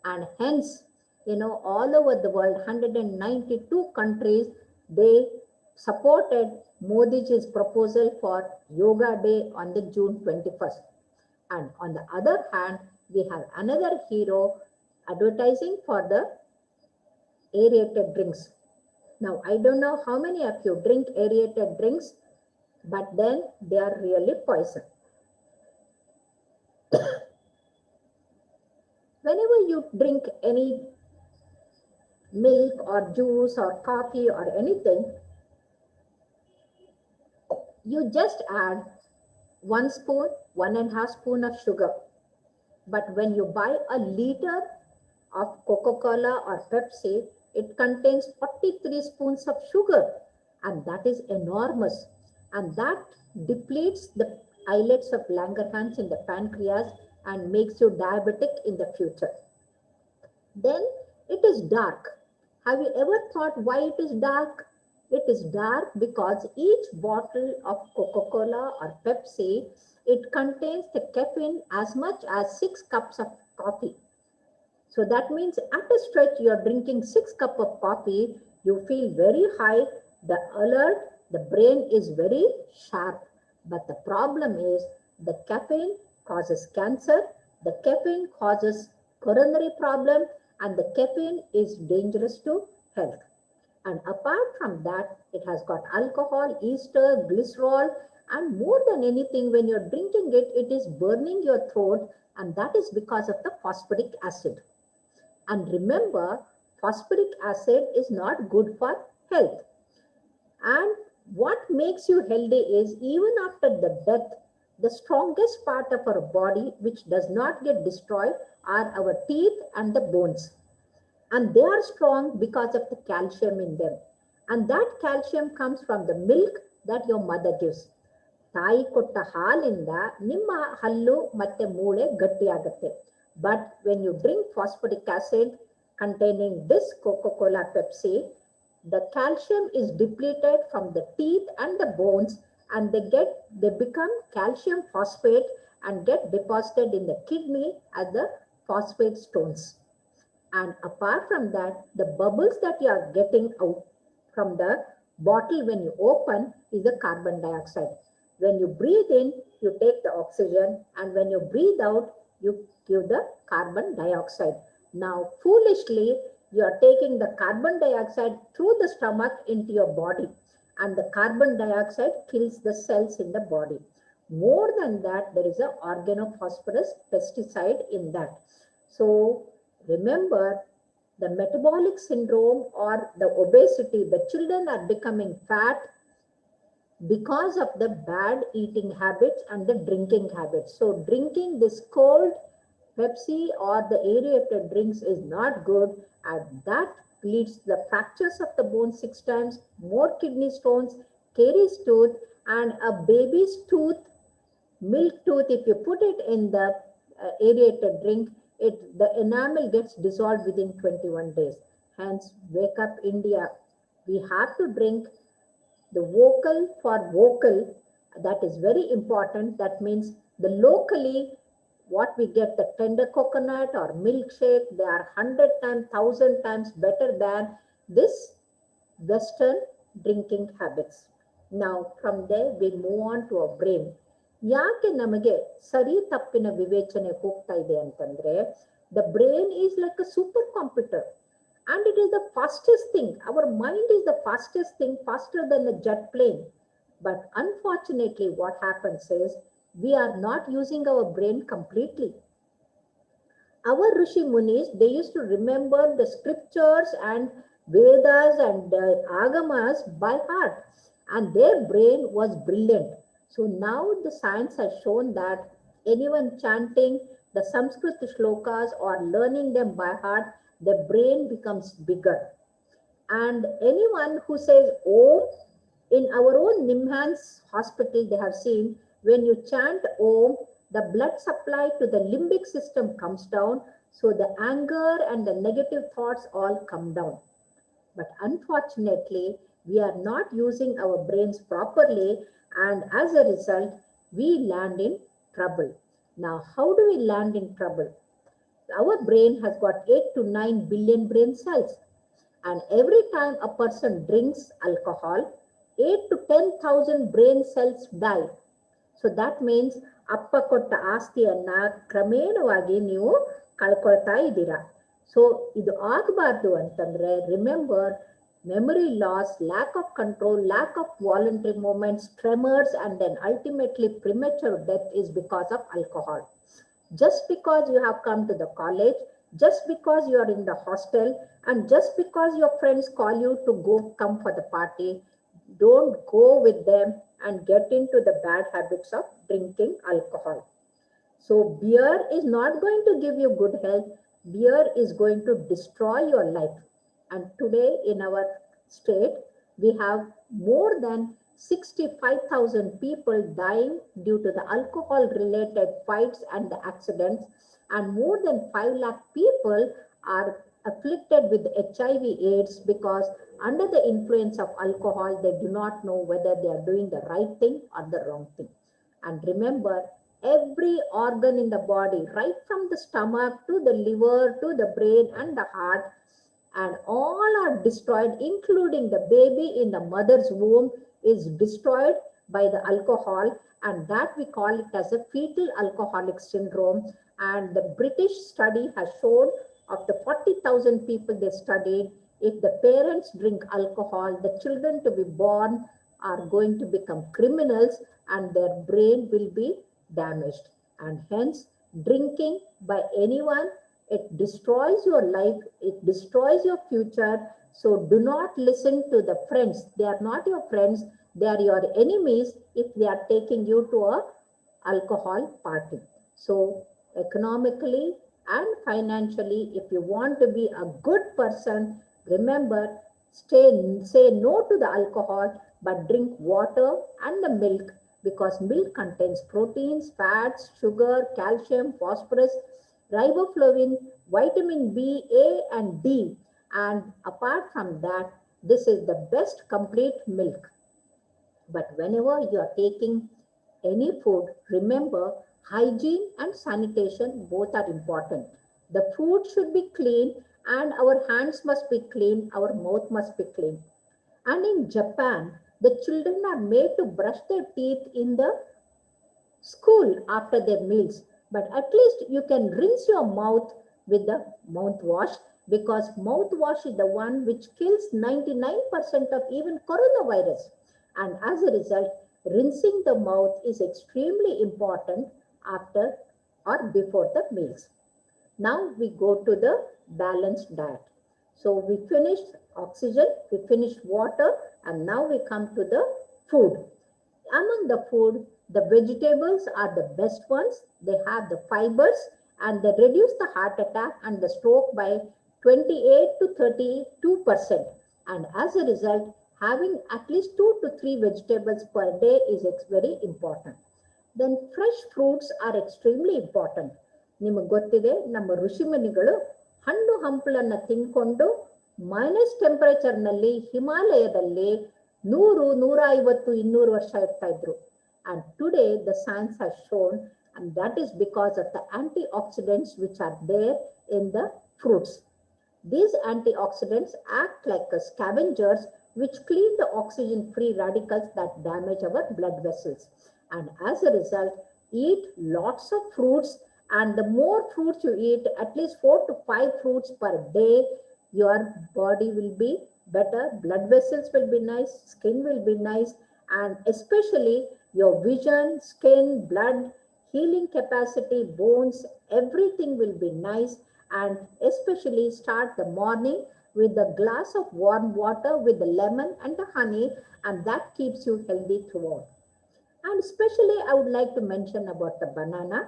And hence, all over the world, 192 countries, they supported Modiji's proposal for Yoga Day on the June 21st. And on the other hand, we have another hero advertising for the aerated drinks. Now, I don't know how many of you drink aerated drinks, but then they are really poison. Whenever you drink any milk or juice or coffee or anything, you just add 1 spoon, 1.5 spoon of sugar. But when you buy a liter of Coca-Cola or Pepsi, it contains 43 spoons of sugar, and that is enormous. And that depletes the islets of Langerhans in the pancreas and makes you diabetic in the future. Then it is dark. Have you ever thought why it is dark? It is dark because each bottle of Coca-Cola or Pepsi, it contains the caffeine as much as 6 cups of coffee. So that means at a stretch, you're drinking 6 cups of coffee, you feel very high, the alert, the brain is very sharp. But the problem is the caffeine causes cancer, the caffeine causes coronary problem, and the caffeine is dangerous to health. And apart from that, it has got alcohol, ester, glycerol, and more than anything, when you're drinking it, it is burning your throat, and that is because of the phosphoric acid. And remember, phosphoric acid is not good for health. And what makes you healthy is even after the death, the strongest part of our body which does not get destroyed are our teeth and the bones. And they are strong because of the calcium in them. And that calcium comes from the milk that your mother gives. ತಾಯಿ ಕೊಟ್ಟ ಹಾಲಿಂದ ನಿಮ್ಮ ಹಲ್ಲು ಮತ್ತೆ ಮೂಳೆ ಗಟ್ಟಿಯಾಗುತ್ತೆ. But when you drink phosphoric acid containing this Coca-Cola, Pepsi, the calcium is depleted from the teeth and the bones, and they become calcium phosphate and get deposited in the kidney as the phosphate stones. And apart from that, the bubbles that you are getting out from the bottle when you open is the carbon dioxide. When you breathe in, you take the oxygen, and when you breathe out, you give the carbon dioxide. Now, foolishly, you are taking the carbon dioxide through the stomach into your body, and the carbon dioxide kills the cells in the body. More than that, there is an organophosphorus pesticide in that. So remember, the metabolic syndrome or the obesity, the children are becoming fat because of the bad eating habits and the drinking habits. So drinking this cold Pepsi or the aerated drinks is not good, and that leads to the fractures of the bone 6 times, more kidney stones, caries tooth, and a baby's tooth, milk tooth, if you put it in the aerated drink, the enamel gets dissolved within 21 days. Hence, wake up India. We have to drink the vocal for vocal. That is very important. That means the locally, what we get, the tender coconut or milkshake, they are 100 times, 1,000 times better than this Western drinking habits. Now, from there, we move on to our brain. ಯಾಕೆ ನಮಗೆ ಸರಿ ತಪ್ಪಿನ ವಿವೇಚನೆ ಹೋಗ್ತಾ ಇದೆ ಅಂತಂದ್ರೆ, the brain is like a supercomputer and it is the fastest thing. Our mind is the fastest thing, faster than a jet plane. But unfortunately, what happens is we are not using our brain completely. Our Rishi Munis, they used to remember the scriptures and Vedas and Agamas by heart, and their brain was brilliant. So now the science has shown that anyone chanting the Sanskrit shlokas or learning them by heart, the brain becomes bigger. And anyone who says Om, in our own Nimhan's hospital, they have seen when you chant Om, the blood supply to the limbic system comes down, so the anger and the negative thoughts all come down. But unfortunately, we are not using our brains properly, and as a result, we land in trouble. Now, how do we land in trouble? Our brain has got 8 to 9 billion brain cells, and every time a person drinks alcohol, 8 to 10,000 brain cells die. So that means ಅಪ್ಪ ಕೊಟ್ಟ ಆಸ್ತಿಯನ್ನ ಕ್ರಮೇಣವಾಗಿ ನೀವು ಕಳ್ಕೊಳ್ತಾ ಇದ್ದೀರಾ. So ಇದು ಆಗಬಾರ್ದು ಅಂತಂದ್ರೆ, remember, memory loss, lack of control, lack of voluntary movements, tremors, and then ultimately premature death is because of alcohol. Just because you have come to the college, just because you are in the hostel, and just because your friends call you to come for the party, don't go with them and get into the bad habits of drinking alcohol. So beer is not going to give you good health. Beer is going to destroy your life. And today in our state, we have more than 65,000 people dying due to the alcohol-related fights and the accidents, and more than 5 lakh people are afflicted with HIV/AIDS because under the influence of alcohol, they do not know whether they are doing the right thing or the wrong thing. And remember, every organ in the body, right from the stomach to the liver to the brain and the heart, and all are destroyed, including the baby in the mother's womb is destroyed by the alcohol, and that we call it as a fetal alcoholic syndrome. And the British study has shown, of the 40,000 people they studied, if the parents drink alcohol, the children to be born are going to become criminals and their brain will be damaged. And hence, drinking by anyone, it destroys your life, it destroys your future. So do not listen to the friends. They are not your friends, they are your enemies if they are taking you to a alcohol party. So economically and financially, if you want to be a good person, remember, say no to the alcohol, but drink water and the milk, because milk contains proteins, fats, sugar, calcium, phosphorus, riboflavin, vitamin B, A, and D. And apart from that, This is the best complete milk. But whenever you are taking any food, remember hygiene and sanitation both are important. The food should be clean and our hands must be clean, our mouth must be clean. And in Japan, the children are made to brush their teeth in the school after their meals. But at least you can rinse your mouth with the mouthwash, because mouthwash is the one which kills 99% of even coronavirus. And as a result, rinsing the mouth is extremely important after or before the meals. Now we go to the balanced diet. So we finished oxygen, we finished water, and now we come to the food. Among the food, the vegetables are the best ones. They have the fibers and they reduce the heart attack and the stroke by 28 to 32%. And as a result, having at least 2 to 3 vegetables per day is very important. Then fresh fruits are extremely important. ನಿಮಗೆ ಗೊತ್ತಿದೆ, ನಮ್ಮ ಋಷಿಮುನಿಗಳು ಹಣ್ಣು ಹಂಪಲನ್ನ ತಿನ್ಕೊಂಡು minus ಟೆಂಪರೇಚರ್ನಲ್ಲಿ ಹಿಮಾಲಯದಲ್ಲಿ 100, 150, 200 ವರ್ಷ ಇರ್ತಾ ಇದ್ರು. And today the science has shown, and that is because of the antioxidants which are there in the fruits. These antioxidants act like scavengers which clean the oxygen-free radicals that damage our blood vessels. And as a result, eat lots of fruits, and the more fruits you eat, at least 4 to 5 fruits per day, your body will be better, blood vessels will be nice, skin will be nice, and especially your vision, skin, blood, healing capacity, bones, everything will be nice. And especially start the morning with a glass of warm water with the lemon and the honey, and that keeps you healthy throughout. And especially I would like to mention about the banana.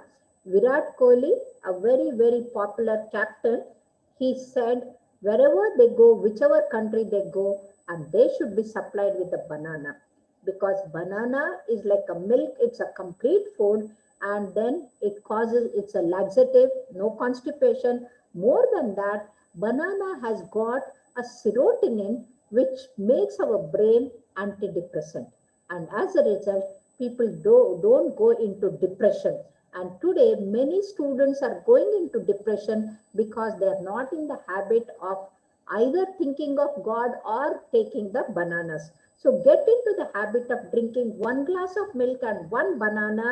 Virat Kohli, a very, very popular captain, he said wherever they go, whichever country they go, and they should be supplied with a banana, because banana is like a milk, it's a complete food, and then it's a laxative, no constipation. More than that, banana has got a serotonin which makes our brain antidepressant, and as a result, people don't go into depression. And today many students are going into depression because they are not in the habit of either thinking of God or taking the bananas. So get into the habit of drinking 1 glass of milk and 1 banana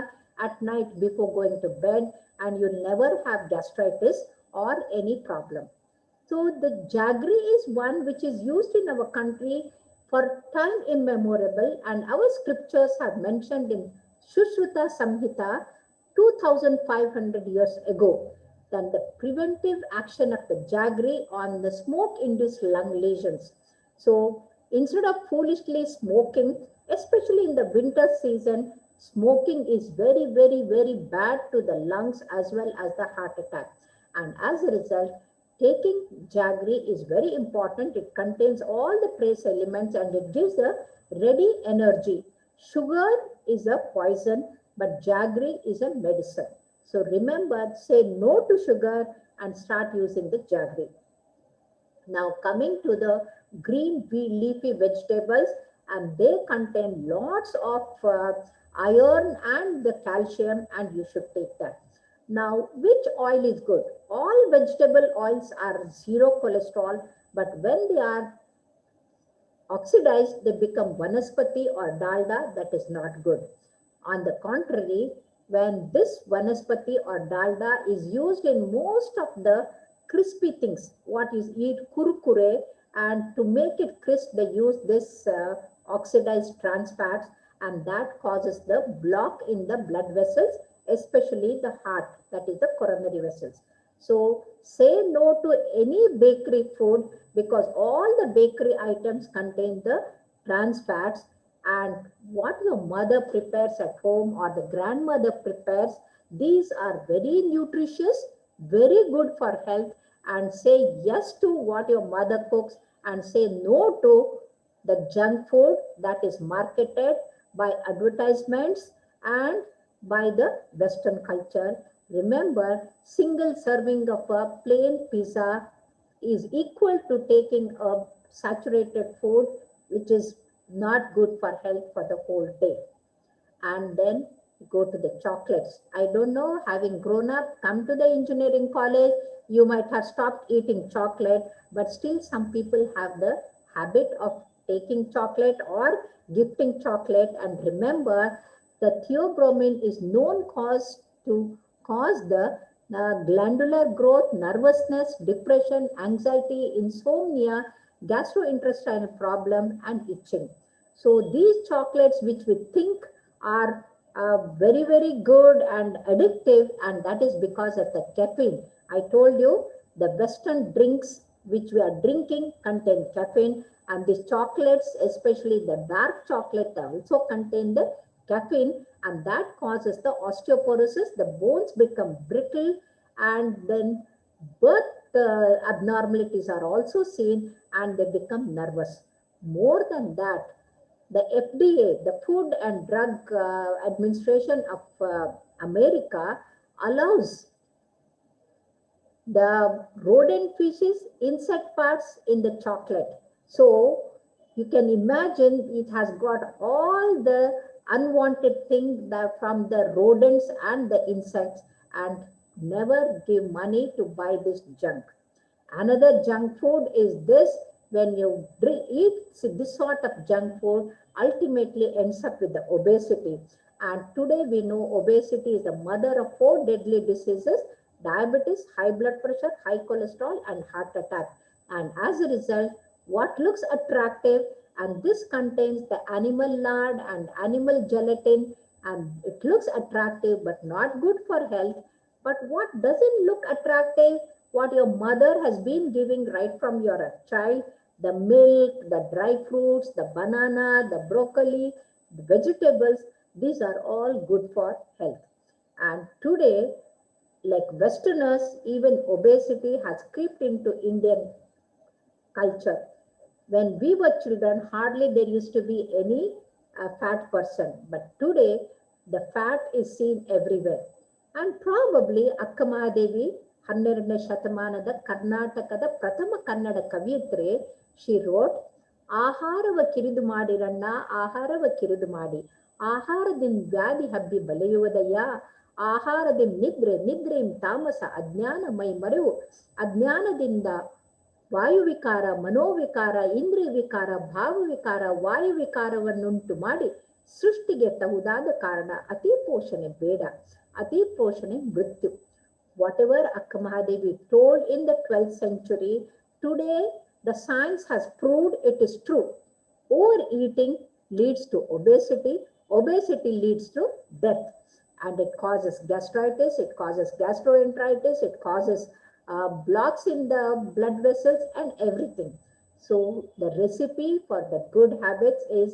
at night before going to bed, and you'll never have gastritis or any problem. So the jaggery is one which is used in our country for time immemorial, and our scriptures have mentioned in Sushruta Samhita 2500 years ago, then the preventive action of the jaggery on the smoke-induced lung lesions. So instead of foolishly smoking, especially in the winter season, smoking is very, very, very bad to the lungs as well as the heart attack. And as a result, taking jaggery is very important. It contains all the trace elements and it gives a ready energy. Sugar is a poison, but jaggery is a medicine. So remember, say no to sugar and start using the jaggery. Now coming to the green leafy vegetables, and they contain lots of iron and the calcium, and you should take that. Now, which oil is good? All vegetable oils are 0 cholesterol, but when they are oxidized, they become vanaspati or dalda, that is not good. On the contrary, when this vanaspati or dalda is used in most of the crispy things, what is eat kurkure, and to make it crisp, they use this oxidized trans fats, and that causes the block in the blood vessels, especially the heart, that is the coronary vessels. So say no to any bakery food, because all the bakery items contain the trans fats, and what your mother prepares at home or the grandmother prepares, these are very nutritious, very good for health. And say yes to what your mother cooks, and say no to the junk food that is marketed by advertisements and by the Western culture. Remember, single serving of a plain pizza is equal to taking a saturated food, which is not good for health for the whole day. And then go to the chocolates. I don't know, having grown up, come to the engineering college, you might have stopped eating chocolate, but still some people have the habit of taking chocolate or gifting chocolate. And remember, the theobromine is known cause to cause the glandular growth, nervousness, depression, anxiety, insomnia, gastrointestinal problem, and itching. So these chocolates, which we think are very, very good and addictive, and that is because of the caffeine. I told you the Western drinks which we are drinking contain caffeine, and these chocolates, especially the dark chocolate, also contain the caffeine, and that causes the osteoporosis. The bones become brittle, and then birth abnormalities are also seen, and they become nervous. More than that, the FDA, the Food and Drug Administration of America, allows the rodent feces, insect parts in the chocolate. So you can imagine it has got all the unwanted things from the rodents and the insects, and never give money to buy this junk. Another junk food is this. When you eat this sort of junk food, ultimately ends up with the obesity. And today we know obesity is the mother of 4 deadly diseases: diabetes, high blood pressure, high cholesterol, and heart attack. And as a result, what looks attractive, and this contains the animal lard and animal gelatin, and it looks attractive but not good for health. But what doesn't look attractive, what your mother has been giving right from your child, the milk, the dry fruits, the banana, the broccoli, the vegetables, these are all good for health. And today, like Westerners, even obesity has crept into Indian culture. When we were children, hardly there used to be any fat person. But today, the fat is seen everywhere. And probably Akkamadevi, 12ನೇ ಶತಮಾನದ ಕರ್ನಾಟಕದ ಪ್ರಥಮ Kannada ಕವಿಯತ್ರಿ, she wrote, ಆಹಾರವ ಕಿರಿದು ಮಾಡಿರಣ್ಣ, ಆಹಾರವ ಕಿರಿದು ಮಾಡಿ, ಆಹಾರದಿಂದ ವ್ಯಾಧಿ ಹಬ್ಬಿ ಬಲೆಯುವುದಯ್ಯ, ಆಹಾರದಿಂದ ನಿದ್ರೆ, ನಿದ್ರೆಂ ತಾಮಸ, ಅಜ್ಞಾನ ಮೈ ಮರೆವು, ಅಜ್ಞಾನದಿಂದ ವಾಯುವಿಕಾರ, ಮನೋವಿಕಾರ, ಇಂದ್ರಿಯ ವಿಕಾರ, ಭಾವವಿಕಾರ, ವಾಯುವಿಕಾರವನ್ನುಂಟು ಮಾಡಿ ಸೃಷ್ಟಿಗೆ ತಹುದಾದ ಕಾರಣ ಅತಿ ಪೋಷಣೆ ಬೇಡ, ಅತಿ ಪೋಷಣೆ ಮೃತ್ಯು. Whatever Akkamadevi told in the 12th century, today the science has proved it is true. Overeating leads to obesity, obesity leads to death, and it causes gastritis, it causes gastroenteritis, it causes blocks in the blood vessels and everything. So the recipe for the good habits is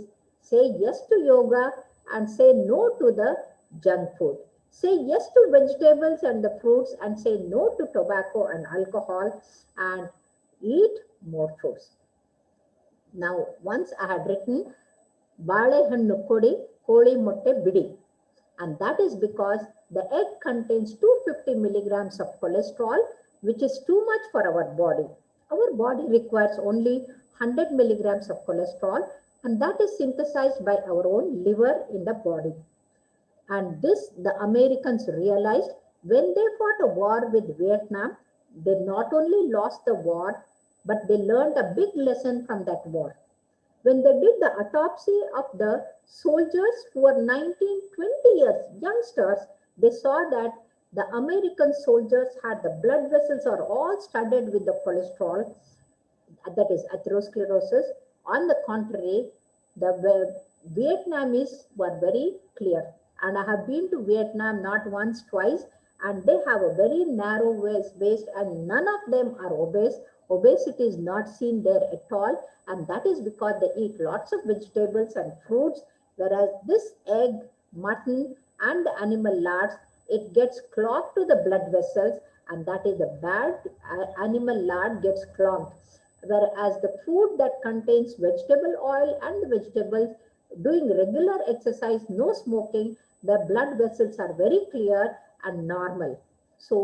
say yes to yoga and say no to the junk food. Say yes to vegetables and the fruits, and say no to tobacco and alcohol, and eat more fruits. Now, once I had written ಬಾಳೆಹಣ್ಣು ಕೊಡಿ, ಕೋಳಿ ಮೊಟ್ಟೆ ಬಿಡಿ, and that is because the egg contains 250 milligrams of cholesterol, which is too much for our body. Our body requires only 100 milligrams of cholesterol, and that is synthesized by our own liver in the body. And this the Americans realized when they fought a war with Vietnam. They not only lost the war, but they learned a big lesson from that war. When they did the autopsy of the soldiers who were 19, 20 years, youngsters, they saw that the American soldiers had the blood vessels are all studded with the cholesterol, that is atherosclerosis. On the contrary, the Vietnamese were very clear. And I have been to Vietnam not once, twice, and they have a very narrow waist, and none of them are obese. Obesity is not seen there at all, and that is because they eat lots of vegetables and fruits, whereas this egg, mutton, and the animal lards, it gets clogged to the blood vessels, and that is the bad animal lard gets clogged. Whereas the food that contains vegetable oil and the vegetables, doing regular exercise, no smoking, the blood vessels are very clear and normal. So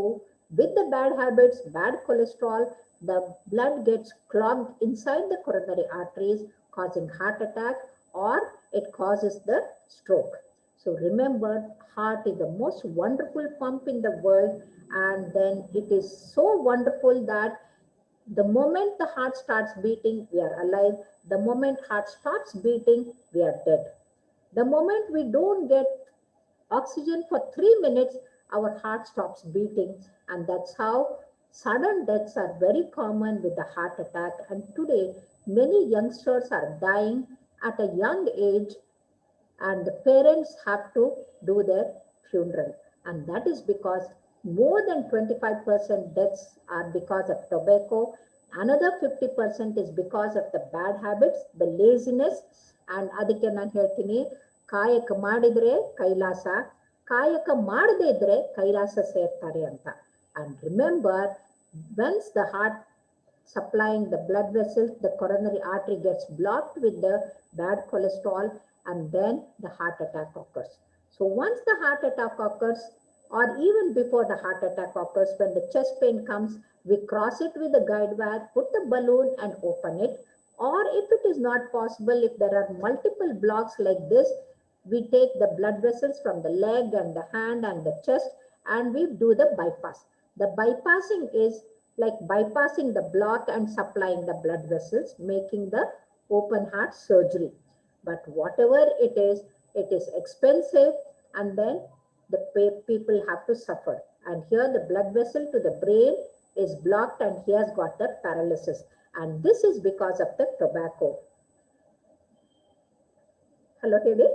with the bad habits, bad cholesterol, the blood gets clogged inside the coronary arteries, causing heart attack, or it causes the stroke. So remember, heart is the most wonderful pump in the world, and then it is so wonderful that the moment the heart starts beating, we are alive. The moment heart stops beating, we are dead. The moment we don't get oxygen for 3 minutes, our heart stops beating, and that's how sudden deaths are very common with the heart attack. And today, many youngsters are dying at a young age, and the parents have to do their funeral. And that is because more than 25% deaths are because of tobacco. Another 50% is because of the bad habits, the laziness. And ಅದಕ್ಕೆ ನಾನು ಹೇಳ್ತೀನಿ, ಕಾಯಕ ಮಾಡಿದ್ರೆ ಕೈಲಾಸ, ಕಾಯಕ ಮಾಡದೇ ಇದ್ರೆ ಕೈಲಾಸ ಸೇರ್ತಾರೆ ಅಂತ. And remember, once the heart supplying the blood vessels, the coronary artery gets blocked with the bad cholesterol, and then the heart attack occurs. So once the heart attack occurs, or even before the heart attack occurs, when the chest pain comes, we cross it with the guide wire, put the balloon and open it. Or if it is not possible, if there are multiple blocks like this, we take the blood vessels from the leg and the hand and the chest, and we do the bypass. The bypassing is like bypassing the block and supplying the blood vessels, making the open heart surgery. But whatever it is expensive, and then the people have to suffer. And here the blood vessel to the brain is blocked, and he has got the paralysis. And this is because of the tobacco. Hello, Devi?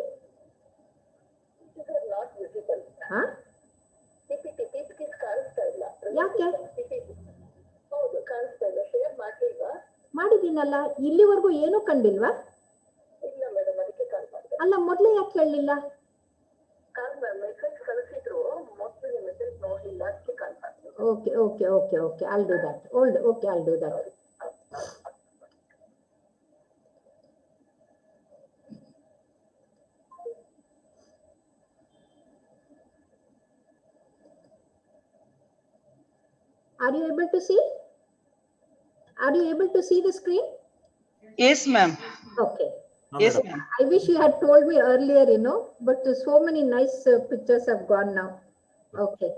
These are not visible. Huh? PPT ಕಾಣಿಸ್ತಾ ಇಲ್ಲ. ಯಾಕೆ? ಹೌದು, ಕಾಣಿಸ್ತಾ ಇಲ್ಲ. Share ಮಾಡ್ಲಿಲ್ವಾ? ಮಾಡಿದ್ದೀನಲ್ಲ, ಇಲ್ಲಿವರೆಗೂ ಏನೂ ಕಂಡಿಲ್ವಾ? ಇಲ್ಲ madam, ಅದಕ್ಕೆ ಕಾಲ್ ಮಾಡಿದೆ. ಅಲ್ಲ, ಮೊದಲೇ ಯಾಕೆ ಹೇಳಲಿಲ್ಲ? ಮೆಸೇಜ್ ಕಳಿಸಿದ್ರು, ಮೊದಲು ಮೆಸೇಜ್ ನೋಡ್ಲಿಲ್ಲ, ಅದಕ್ಕೆ ಕಾಲ್ ಮಾಡಿದೆ. Okay. I'll do that. Okay, I'll do that. Are you able to see? Are you able to see the screen? Yes, ma'am. Okay. Yes, ma'am. I wish you had told me earlier, but so many nice pictures have gone now. Okay.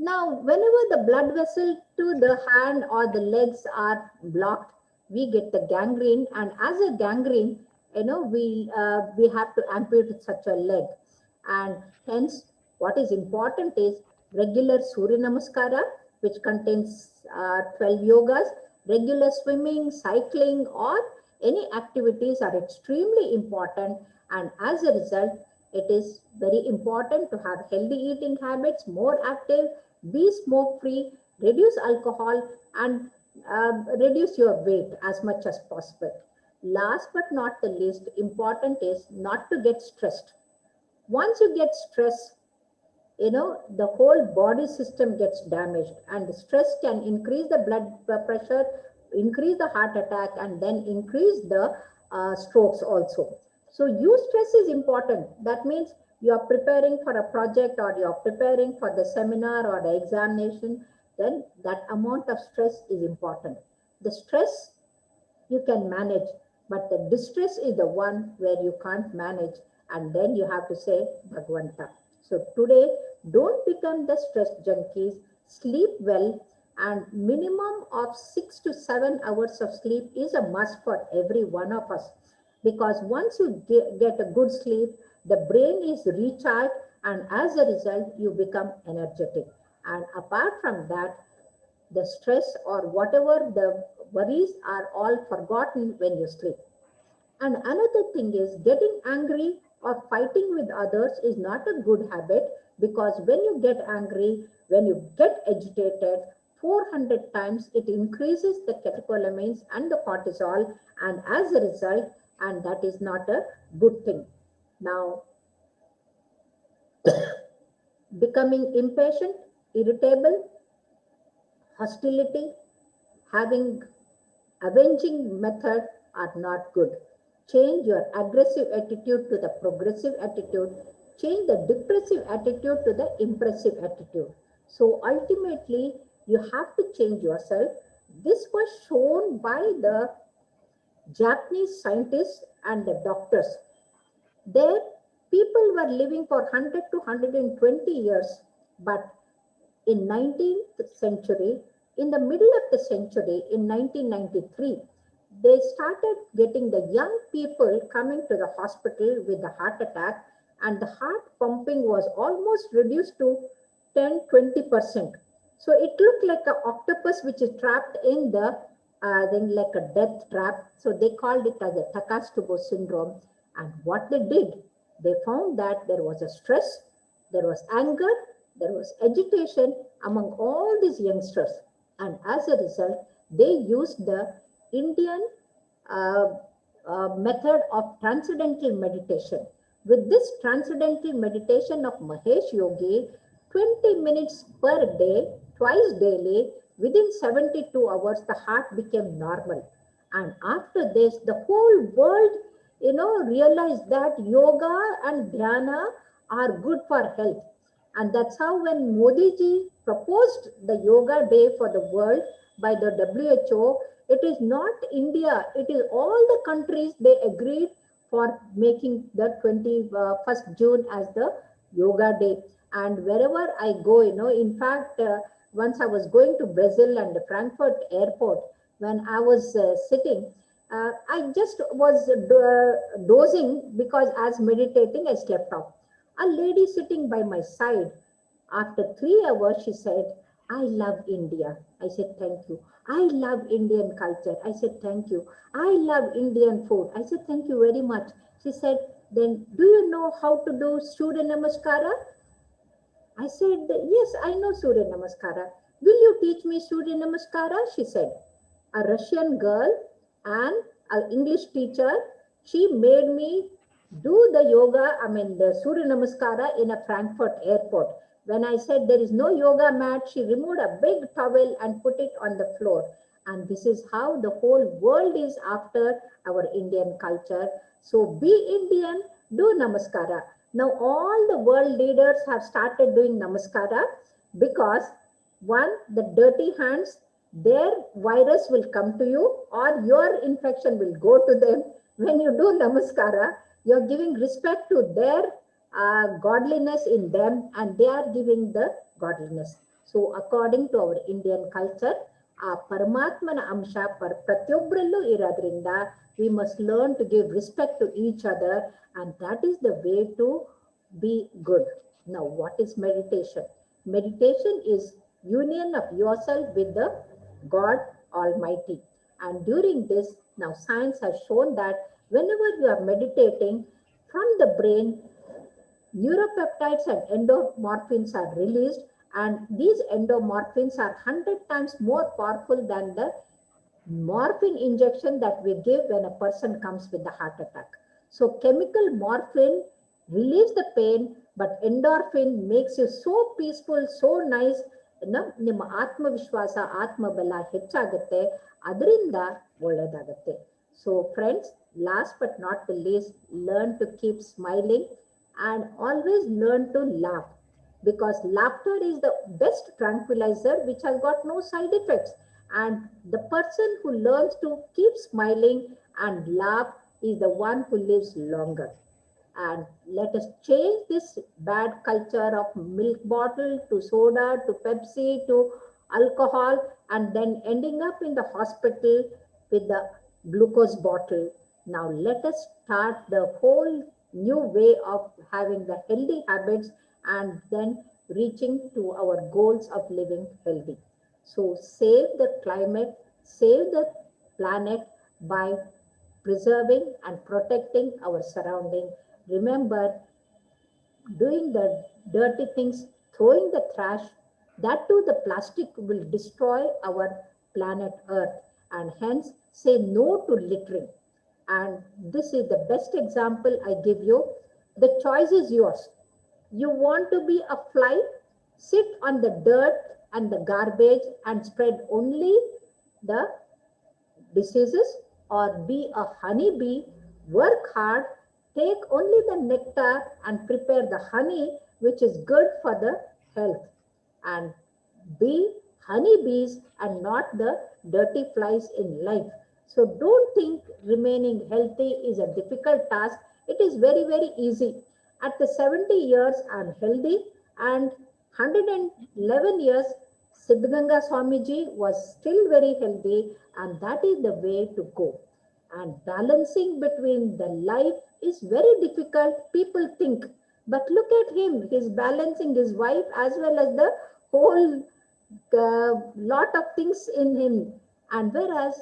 Now, whenever the blood vessel to the hand or the legs are blocked, we get the gangrene, and as a gangrene, we have to amputate such a leg. And hence, what is important is regular Surya Namaskara, which contains 12 yogas, regular swimming, cycling, or any activities are extremely important. And as a result, it is very important to have healthy eating habits, more active, be smoke free, reduce alcohol, and reduce your weight as much as possible. Last but not the least, important is not to get stressed. Once you get stressed, the whole body system gets damaged, and the stress can increase the blood pressure, increase the heart attack, and then increase the strokes also. So stress is important. That means you are preparing for a project, or you are preparing for the seminar or the examination, then that amount of stress is important. The stress you can manage, but the distress is the one where you can't manage, and then you have to say Bhagwanta. So today, don't become the stress junkies. Sleep well, and minimum of 6 to 7 hours of sleep is a must for every one of us. Because once you get a good sleep, the brain is recharged, and as a result, you become energetic. And apart from that, the stress or whatever the worries are all forgotten when you sleep. And another thing is, getting angry or fighting with others is not a good habit, because when you get angry, when you get agitated, 400 times it increases the catecholamines and the cortisol, and as a result, and that is not a good thing. Now, becoming impatient, irritable, hostility, having avenging method are not good. Change your aggressive attitude to the progressive attitude. Change the depressive attitude to the impressive attitude. So ultimately, you have to change yourself. This was shown by the Japanese scientists and the doctors. There, people were living for 100 to 120 years, but in 19th century, in the middle of the century, in 1993, they started getting the young people coming to the hospital with a heart attack, and the heart pumping was almost reduced to 10-20%. So it looked like an octopus which is trapped in the then like a death trap. So they called it as a Takatsubo syndrome. And what they did, they found that there was a stress, there was anger, there was agitation among all these youngsters. And as a result, they used the Indian method of transcendental meditation. With this transcendental meditation of Mahesh Yogi, 20 minutes per day, twice daily, within 72 hours, the heart became normal. And after this, the whole world, realized that yoga and dhyana are good for health. And that's how when Modi ji proposed the yoga day for the world by the WHO, it is not India, it is all the countries, they agreed for making the 21st June as the yoga day. And wherever I go, in fact, once I was going to Brazil and the Frankfurt airport, when I was sitting, I just was dozing because as meditating, I slept off. A lady sitting by my side, after 3 hours, she said, I love India. I said, thank you. I love Indian culture. I said, thank you. I love Indian food. I said, thank you very much. She said, then do you know how to do Surya Namaskara? I said, yes, I know Surya Namaskara. Will you teach me Surya Namaskara? She said. A Russian girl and an English teacher, she made me do the yoga, the Surya Namaskara in a Frankfurt airport. When I said there is no yoga mat, she removed a big towel and put it on the floor. And this is how the whole world is after our Indian culture. So be Indian, do Namaskara. Now all the world leaders have started doing Namaskara because one, the dirty hands, their virus will come to you or your infection will go to them. When you do Namaskara, you're giving respect to their godliness in them and they are giving the godliness. So according to our Indian culture, Paramatmana Amsha Pratyobhrallu iradrinda, we must learn to give respect to each other, and that is the way to be good. Now, what is meditation? Meditation is union of yourself with the God Almighty. And during this, now science has shown that whenever you are meditating, from the brain, neuropeptides and endomorphins are released, and these endomorphins are 100 times more powerful than the morphine injection that we give when a person comes with a heart attack. So chemical morphine relieves the pain, but endorphin makes you so peaceful, so nice. ನಿಮ್ಮ ಆತ್ಮವಿಶ್ವಾಸ ಆತ್ಮಬಲ ಹೆಚ್ಚಾಗುತ್ತೆ, ಅದರಿಂದ ಒಳ್ಳೆಯದಾಗುತ್ತೆ. So friends, last but not the least, learn to keep smiling and always learn to laugh, because laughter is the best tranquilizer which has got no side effects. And the person who learns to keep smiling and laugh is the one who lives longer. And let us change this bad culture of milk bottle to soda to Pepsi to alcohol and then ending up in the hospital with the glucose bottle. Now let us start the whole new way of having the healthy habits and then reaching to our goals of living healthy. So save the climate, save the planet by preserving and protecting our surrounding. Remember, doing the dirty things, throwing the trash, that too the plastic will destroy our planet Earth, and hence say no to littering. And this is the best example I give you. The choice is yours. You want to be a fly, sit on the dirt and the garbage and spread only the diseases, or be a honeybee, work hard, take only the nectar and prepare the honey which is good for the health, and be honeybees and not the dirty flies in life. So don't think remaining healthy is a difficult task. It is very, very easy. At the 70 years, I'm healthy, and 111 years, Siddhganga Swamiji was still very healthy, and that is the way to go. And balancing between the life is very difficult, people think. But look at him, he's balancing his wife as well as the whole lot of things in him. And whereas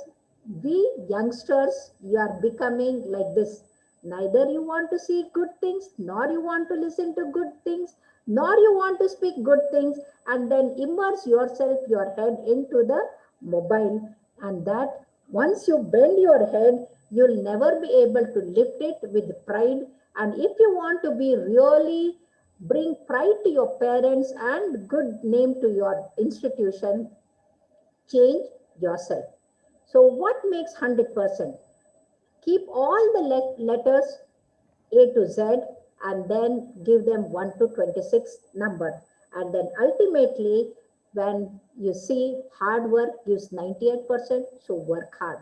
we youngsters, you are becoming like this. Neither you want to see good things, nor you want to listen to good things, nor you want to speak good things, and then immerse yourself, your head into the mobile. And that once you bend your head, you'll never be able to lift it with pride. And if you want to be really bring pride to your parents and good name to your institution, change yourself. So what makes 100%? Keep all the letters A to Z and then give them 1 to 26 number. And then ultimately, when you see hard work gives 98%, so work hard.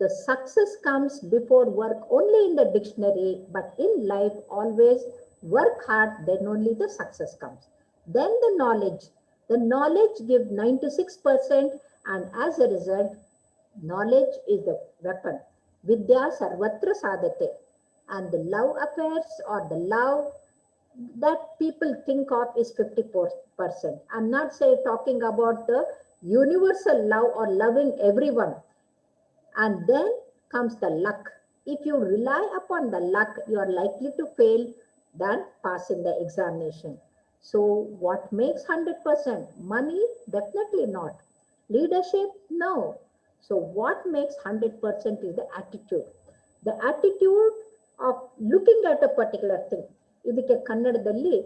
The success comes before work only in the dictionary, but in life always work hard, then only the success comes. Then the knowledge gives 96%, and as a result, knowledge is the weapon. Vidya sarvatra sadhate. And the love affairs or the love that people think of is 50%. I'm not talking about the universal love or loving everyone. And then comes the luck. If you rely upon the luck, you are likely to fail than pass in the examination. So what makes 100%? Money? Definitely not. Leadership? No. So what makes 100% is the attitude. The attitude of looking at a particular thing. ಇದಕ್ಕೆ ಕನ್ನಡದಲ್ಲಿ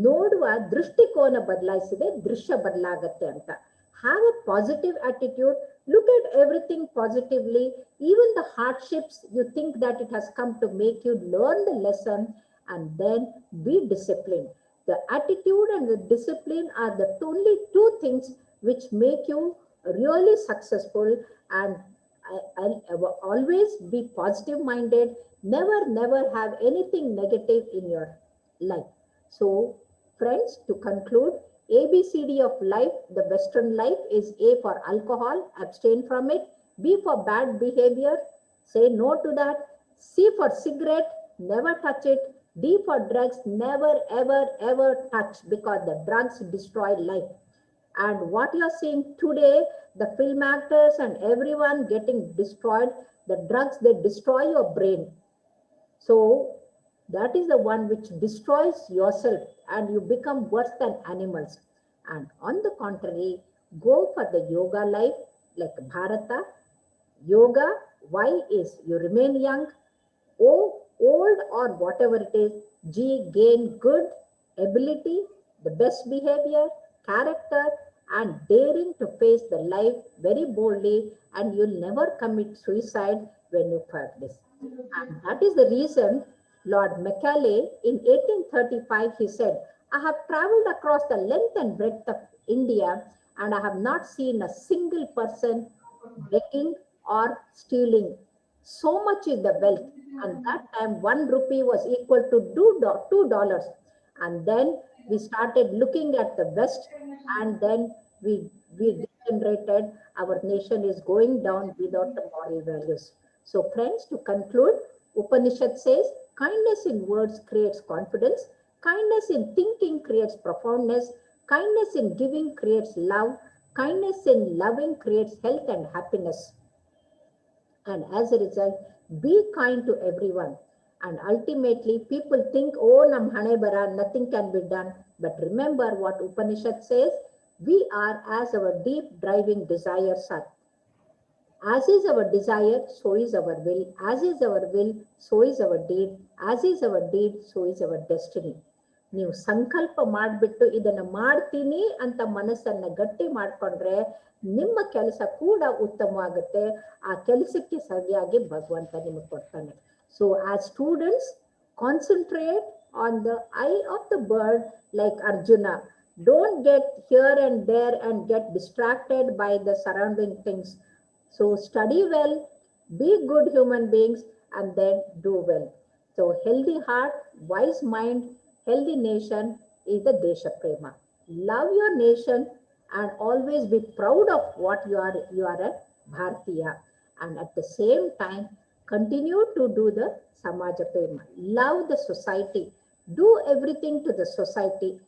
ನೋಡುವ ದೃಷ್ಟಿಕೋನ ಬದಲಾಯಿಸಿದೆ, ದೃಶ್ಯ ಬದಲಾಗತ್ತೆ ಅಂತ. Have a positive attitude. Look at everything positively. Even the hardships, you think that it has come to make you learn the lesson, and then be disciplined. The attitude and the discipline are the only two things which make you really successful. And I'll always be positive minded. Never have anything negative in your life. So friends, to conclude, ABCD of life, the Western life is A for alcohol, abstain from it. B for bad behavior, say no to that. C for cigarette, never touch it. D for drugs, never ever touch, because the drugs destroy life. And what you're seeing today, the film actors and everyone getting destroyed, the drugs, they destroy your brain. So that is the one which destroys yourself and you become worse than animals. And on the contrary, go for the yoga life like Bharata. Yoga, Y is you remain young. O, old or whatever it is. G, gain good ability, the best behavior, character, and daring to face the life very boldly, and you'll never commit suicide when you practice. And that is the reason Lord Macaulay in 1835, he said, I have traveled across the length and breadth of India, and I have not seen a single person begging or stealing. So much is the wealth. And that time 1 rupee was equal to $2. And then we started looking at the West, and then we degenerated. Our nation is going down without the moral values. So friends, to conclude, Upanishad says, kindness in words creates confidence. Kindness in thinking creates profoundness. Kindness in giving creates love. Kindness in loving creates health and happiness. And as a result, be kind to everyone. And ultimately, people think, oh, nam hane bara, nothing can be done. But remember what Upanishad says, we are as our deep driving desires are. As is our desire, so is our will. As is our will, so is our deed. As is our deed, so is our destiny. ನೀವು ಸಂಕಲ್ಪ ಮಾಡಿಬಿಟ್ಟು ಇದನ್ನ ಮಾಡ್ತೀನಿ ಅಂತ ಮನಸ್ಸನ್ನ ಗಟ್ಟಿ ಮಾಡ್ಕೊಂಡ್ರೆ ನಿಮ್ಮ ಕೆಲಸ ಕೂಡ ಉತ್ತಮವಾಗುತ್ತೆ. ಆ ಕೆಲಸಕ್ಕೆ ಸರಿಯಾಗಿ ಭಗವಂತ ನಿಮಗೆ ಕೊಡ್ತಾನೆ. So as students, concentrate on the eye of the bird like Arjuna. Don't get here and there and get distracted by the surrounding things. So study well, be good human beings, and then do well. So healthy heart, wise mind, healthy nation is the Desha Prema. Love your nation and always be proud of what you are. You are a Bharatiya. And at the same time, continue to do the Samaja Prema. Love the society. Do everything to the society.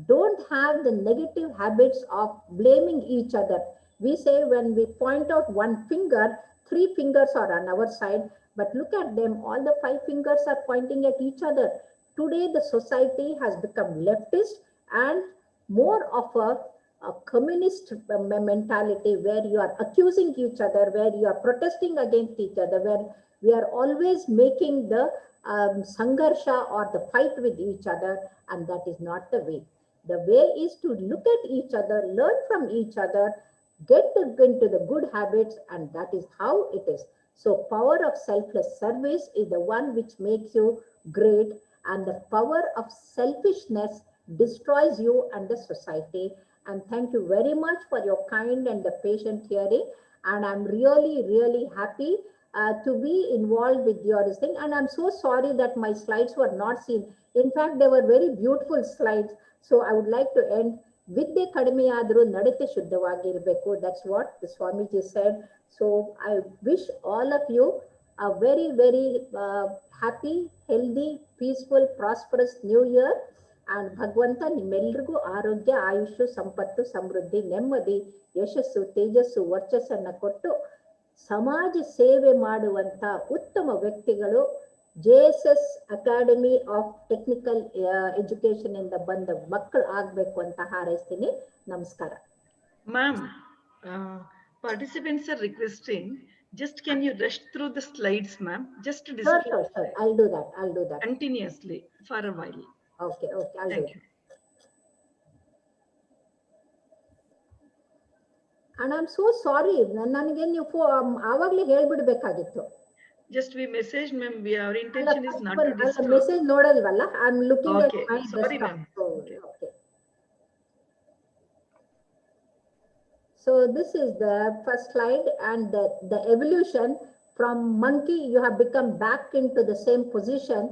Don't have the negative habits of blaming each other. We say when we point out one finger, 3 fingers are on our side, but look at them, all the 5 fingers are pointing at each other. Today, the society has become leftist and more of a communist mentality, where you are accusing each other, where you are protesting against each other, where we are always making the sangarsha or the fight with each other, and that is not the way. The way is to look at each other, learn from each other, get into the good habits, and that is how it is. So power of selfless service is the one which makes you great, and the power of selfishness destroys you and the society. And thank you very much for your kind and the patient hearing. And I'm really, really happy to be involved with your thing. And I'm so sorry that my slides were not seen. In fact, they were very beautiful slides. So I would like to end Vidde kadme adru nadate shuddhavagirbeku. That's what the Swamiji said. So I wish all of you a very, very happy, healthy, peaceful, prosperous new year. And Bhagwanta ನಿಮ್ಮೆಲ್ಲರಿಗೂ ಆರೋಗ್ಯ, ಆಯುಷು, ಸಂಪತ್ತು, ಸಮೃದ್ಧಿ, ನೆಮ್ಮದಿ, ಯಶಸ್ಸು, ತೇಜಸ್ಸು, ವರ್ಚಸ್ಸನ್ನ ಕೊಟ್ಟು ಸಮಾಜ ಸೇವೆ ಮಾಡುವಂತ ಉತ್ತಮ ವ್ಯಕ್ತಿಗಳು JSS academy of technical education ಇಂದ ಬಂದ ಮಕ್ಕಳು ಆಗ್ಬೇಕು ಅಂತ ಹಾರೈಸ್ತೀನಿ. ನಮಸ್ಕಾರ. Ma'am, participants are requesting, just can you rush through the slides, ma'am? Just to discuss. Sure. I'll do that. Continuously for a while. Okay, I'll do that. And I'm so sorry. ನನಗೆ ನೀವು ಆವಾಗಲೇ ಹೇಳ್ಬಿಡ್ಬೇಕಾಗಿತ್ತು. Just we message, ma'am. Our intention is not to disturb. Message ನೋಡಲ್ವಲ್ಲ. I'm looking at my sorry, desktop. ma'am. Okay. So this is the first slide, and the evolution from monkey, you have become back into the same position,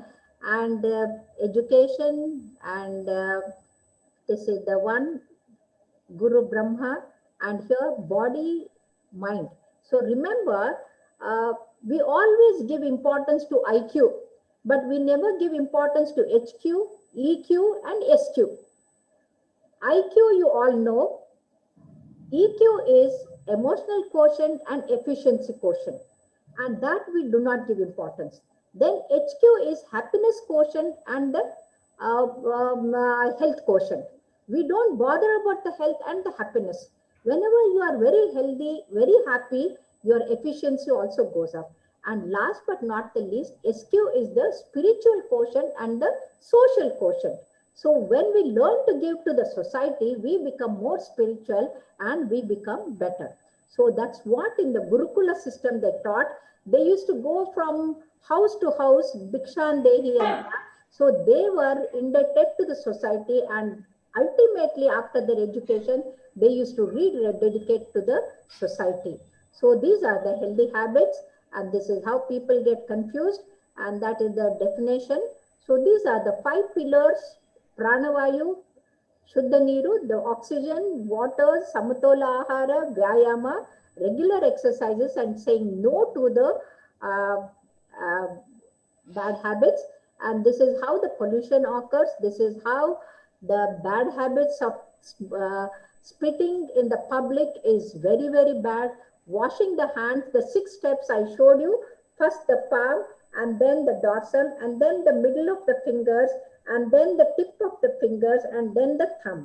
and education, and this is the one, Guru Brahma, and here body, mind. So remember, we always give importance to IQ, but we never give importance to HQ, EQ, and SQ. IQ, you all know. EQ is emotional quotient and efficiency quotient, and that we do not give importance. Then HQ is happiness quotient and the health quotient. We don't bother about the health and the happiness. Whenever you are very healthy, very happy, your efficiency also goes up. And last but not the least, SQ is the spiritual quotient and the social quotient. So when we learn to give to the society, we become more spiritual and we become better. So that's what in the Gurukula system they taught. They used to go from house to house, Bhikshan Dehi, and that. So they were indebted to the society, and ultimately after their education, they used to rededicate to the society. So these are the healthy habits, and this is how people get confused, and that is the definition. So these are the 5 pillars: Pranavayu, Shuddha Neeru, the oxygen, water, Samatola Ahara, Vyayama, regular exercises, and saying no to the bad habits. And this is how the pollution occurs. This is how the bad habits of spitting in the public is very, very bad. Washing the hands, the 6 steps I showed you. First the palm, and then the dorsum, and then the middle of the fingers, and then the tip of the fingers, and then the thumb,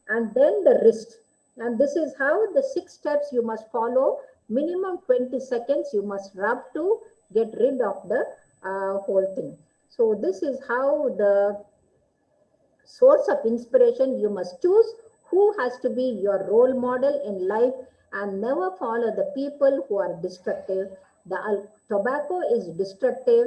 and then the wrist. And this is how the 6 steps you must follow. Minimum 20 seconds you must rub to get rid of the whole thing. So this is how the source of inspiration you must choose who has to be your role model in life, and never follow the people who are destructive. The tobacco is destructive,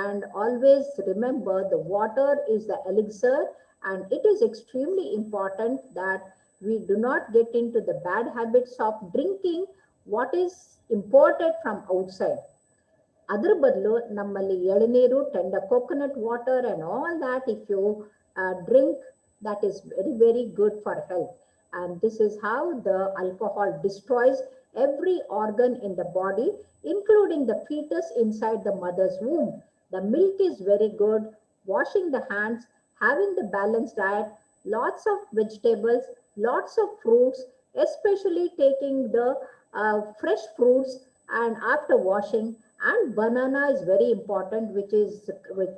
and always remember the water is the elixir, And it is extremely important that we do not get into the bad habits of drinking what is imported from outside. Adar badlu nammalli elaniru, tender coconut water and all that if you drink, that is very, very good for health. And this is how the alcohol destroys every organ in the body, including the fetus inside the mother's womb. The milk is very good. Washing the hands, having the balanced diet, lots of vegetables, lots of fruits, especially taking the fresh fruits and after washing. And banana is very important, which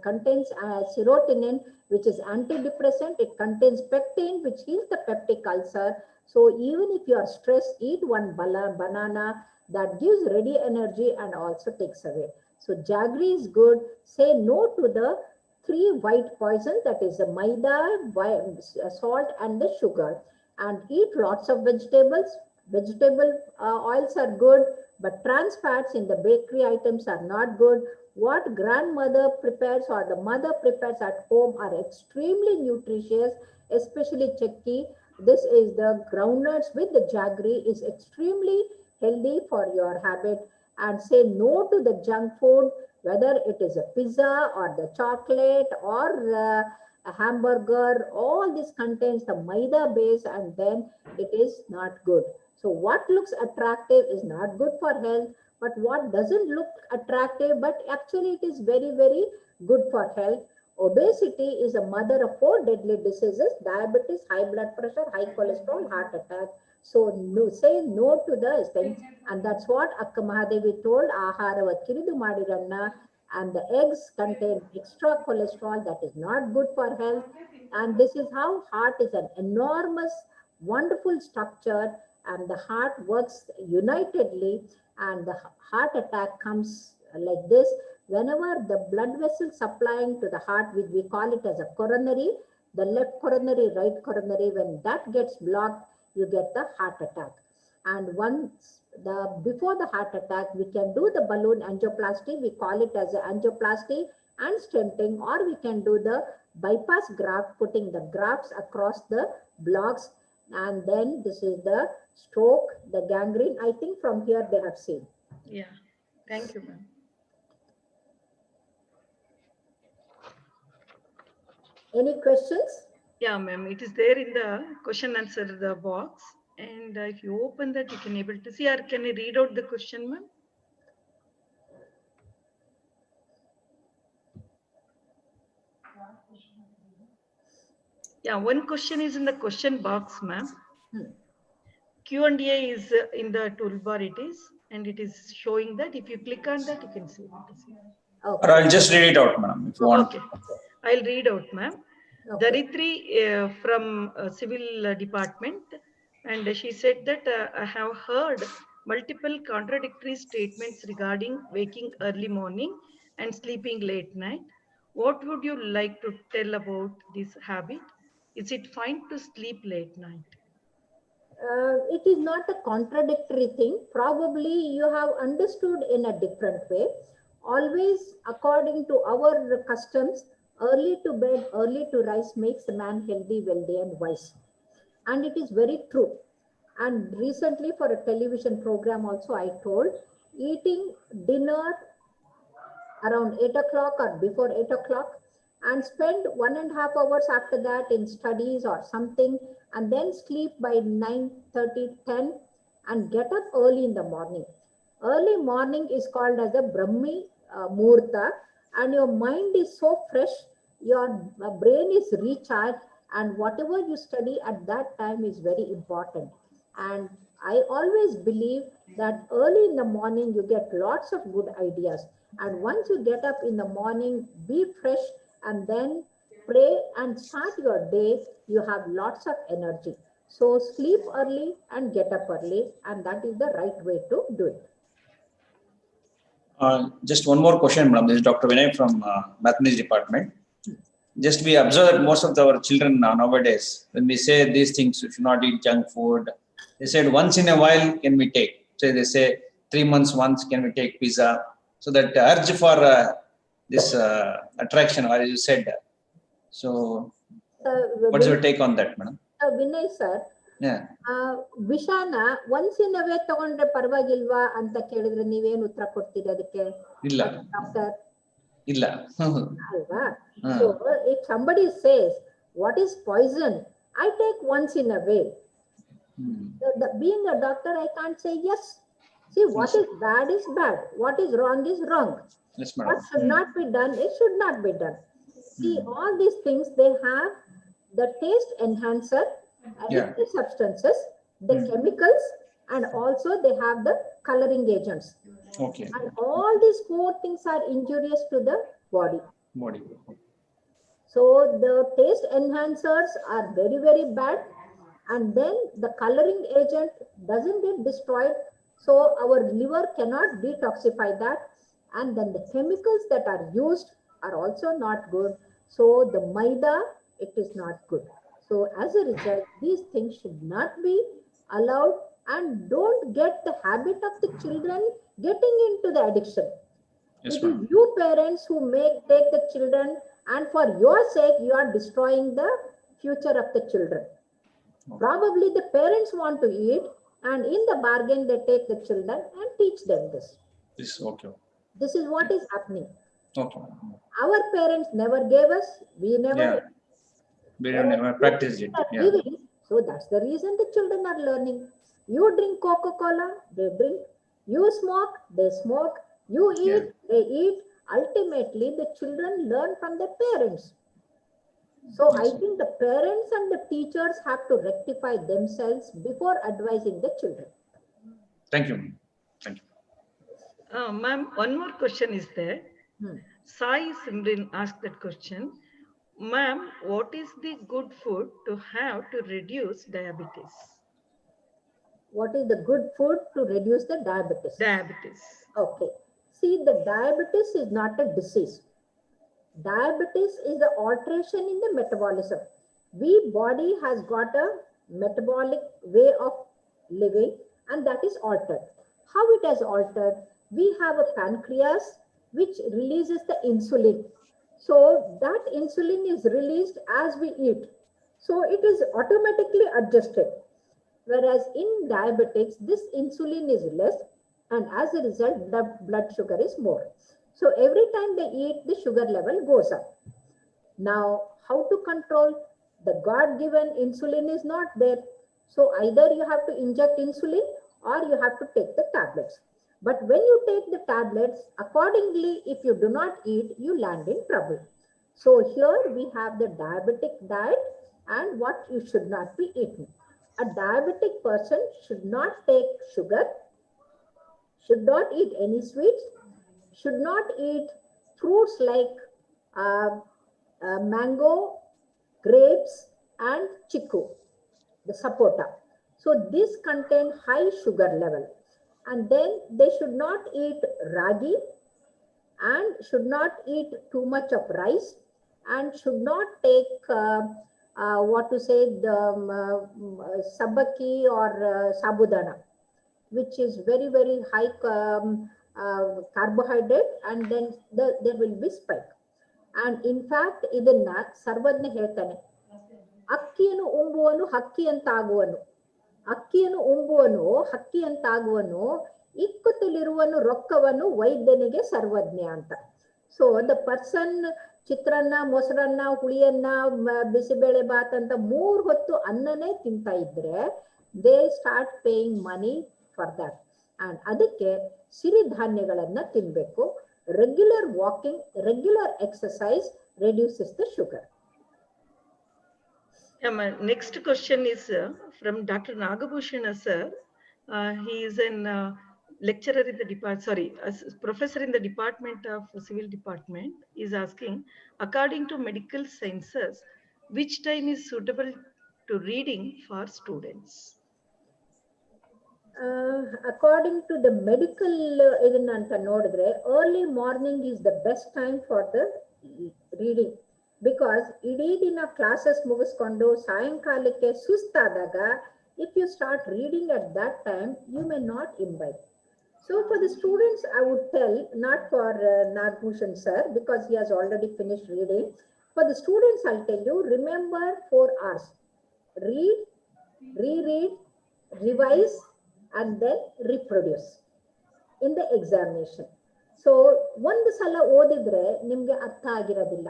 contains serotonin, which is antidepressant. It contains pectin, which heals the peptic ulcer. So even if you are stressed, eat one banana. That gives ready energy and also takes away. So jaggery is good. Say no to the 3 white poisons, that is the maida, salt and the sugar. And eat lots of vegetables. Vegetable oils are good, but trans fats in the bakery items are not good. What grandmother prepares or the mother prepares at home are extremely nutritious, especially chakki. This is the groundnuts with the jaggery is extremely healthy for your habit. And say no to the junk food, whether it is a pizza or the chocolate or a hamburger. All this contains the maida base and then it is not good. So what looks attractive is not good for health, but what doesn't look attractive, but actually it is very, very good for health. Obesity is a mother of 4 deadly diseases: diabetes, high blood pressure, high cholesterol, heart attack. So no, say no to the things. And that's what Akka Mahadevi told, Aharava kiridu madiranna, and the eggs contain extra cholesterol that is not good for health. And this is how heart is an enormous, wonderful structure, and the heart works unitedly, and the heart attack comes like this. Whenever the blood vessel supplying to the heart, we call it as a coronary, the left coronary, right coronary, when that gets blocked, you get the heart attack. And once before the heart attack, we can do the balloon angioplasty, we call it as a angioplasty and stenting, or we can do the bypass graft, putting the grafts across the blocks. And then this is the stroke, the gangrene. I think from here they have seen. Yeah, thank you, ma'am. Any questions? Yeah, ma'am, it is there in the question answer the box. And if you open that, you can able to see, or can you read out the question, ma'am? Yeah, one question is in the question box, ma'am. Q&A is in the toolbar, it is, and it is showing that if you click on that, you can see it. Okay. Or I'll just read it out, ma'am, if you want. Okay, I'll read out, ma'am. Okay. Dietary from civil department, and she said that I have heard multiple contradictory statements regarding waking early morning and sleeping late night. What would you like to tell about this habit? Is it fine to sleep late night? It is not a contradictory thing. Probably you have understood in a different way. Always according to our customs, early to bed, early to rise makes a man healthy, wealthy and wise. And it is very true. And recently for a television program also I told, eating dinner around 8 o'clock or before 8 o'clock and spend 1.5 hours after that in studies or something, and then sleep by 9:30, 10 and get up early in the morning. Early morning is called as a Brahmi Muhurta, and your mind is so fresh, your brain is recharged, and whatever you study at that time is very important. And I always believe that early in the morning you get lots of good ideas. And once you get up in the morning, be fresh and then pray and start your day, you have lots of energy. So sleep early and get up early, and that is the right way to do it. Just one more question, madam. This is Dr. Vinay from Mathematics Department. Just we observe that most of our children nowadays, when we say these things, you should not eat junk food, they said once in a while can we take. So they say 3 months once can we take pizza. So that urge for this attraction, as you said. So What's your take on that, madam? Vinay sir, Yeah. ವಿಷಾನ once in a way ತಗೊಂಡ್ರೆ ಪರವಾಗಿಲ್ವಾ ಅಂತ ಕೇಳಿದ್ರೆ ನೀವೇನು ಉತ್ತರ ಕೊಡ್ತೀರಿ ಅದಕ್ಕೆ? ಇಲ್ಲ. ಡಾಕ್ಟರ್ ಇಲ್ಲ. ಅಲ್ವಾ? So if somebody says what is poison, I take once in a way. Being a doctor, I can't say yes. See, what is bad, what is wrong is wrong. Yes, madam. What should not be done, it should not be done. See, all these things, they have the taste enhancer, addictive substances, the chemicals, and also they have the coloring agents. Okay. And all these 4 things are injurious to the body. So the taste enhancers are very, very bad. And then the coloring agent doesn't get destroyed. So our liver cannot detoxify that. And then the chemicals that are used are also not good. So the maida, it is not good. So as a result, these things should not be allowed, and don't get the habit of the children getting into the addiction. Yes, it is you parents who take the children, and for your sake, you are destroying the future of the children. Probably the parents want to eat, and in the bargain, they take the children and teach them this. Okay. This is what is happening. Okay. Our parents never gave us, we never. Yeah. We never practiced it. Yeah. Giving, so that's the reason the children are learning. You drink Coca-Cola, they drink. You smoke, they smoke. You eat, they eat. Ultimately, the children learn from their parents. So I think the parents and the teachers have to rectify themselves before advising the children. Thank you. Thank you. Ma'am, one more question is there. Sai Simrin asked that question. Ma'am, what is the good food to have to reduce diabetes? What is the good food to reduce the diabetes? Diabetes. Okay. See, the diabetes is not a disease. Diabetes is the alteration in the metabolism. Body has got a metabolic way of living, and that is altered. How it has altered? We have a pancreas which releases the insulin. So that insulin is released as we eat. So it is automatically adjusted. Whereas in diabetics, this insulin is less, and as a result, the blood sugar is more. So every time they eat, the sugar level goes up. Now, how to control? The God-given insulin is not there. So either you have to inject insulin or you have to take the tablets. But when you take the tablets, accordingly, if you do not eat, you land in trouble. So here we have the diabetic diet and what you should not be eating. A diabetic person should not take sugar, should not eat any sweets, should not eat fruits like mango, grapes, and chiku, the sapota. So these contain high sugar level. And then they should not eat ragi, and should not eat too much of rice, and should not take the sabaki or sabudana, which is very, very high carbohydrate, and then there will be spike. And in fact, idanna sarvadna ಹೇಳ್ತಾನೆ, ಅಕ್ಕಿಯನ್ನು ಉಂಬುವನು ಹಕ್ಕಿ ಅಂತಾಗುವನು, ಅಕ್ಕಿಯನ್ನು ಉಂಬುವನು ಹಕ್ಕಿ ಅಂತಾಗುವನು, ಇಕ್ಕುತ್ತಲಿರುವನು ರೊಕ್ಕವನು ವೈದ್ಯನಿಗೆ ಸರ್ವಜ್ಞ ಅಂತ. So the person ಚಿತ್ರಾನ್ನ, ಮೊಸರನ್ನ, ಹುಳಿಯನ್ನ, ಬಿಸಿಬೇಳೆ ಬಾತ್ ಅಂತ 3 ಹೊತ್ತು ಅನ್ನನೇ ತಿಂತಾ ಇದ್ರೆ they start paying money for that. And ಅದಕ್ಕೆ ಸಿರಿಧಾನ್ಯಗಳನ್ನ ತಿನ್ಬೇಕು. Regular walking, regular exercise reduces the sugar. Yeah, my next question is from Dr. Nagabhushana sir. He is an lecturer in the professor in the Department of Civil Department. Is asking, according to medical sciences, which time is suitable to reading for students? According to the medical ಇದನ್ನ ಅಂತ ನೋಡಿದ್ರೆ early morning is the best time for the reading. Because ಇಡೀ ದಿನ classes ಮುಗಿಸ್ಕೊಂಡು ಸಾಯಂಕಾಲಕ್ಕೆ ಸುಸ್ತಾದಾಗ if you start reading at that time, you may not imbibe. So for the students, I would tell, not for Nagbhushan sir, because he has already finished reading. For the students, I'll tell you, remember 4 hours. Read, reread, revise, and then reproduce in the examination. So ಒಂದು ಸಲ ಓದಿದ್ರೆ ನಿಮ್ಗೆ ಅರ್ಥ ಆಗಿರೋದಿಲ್ಲ,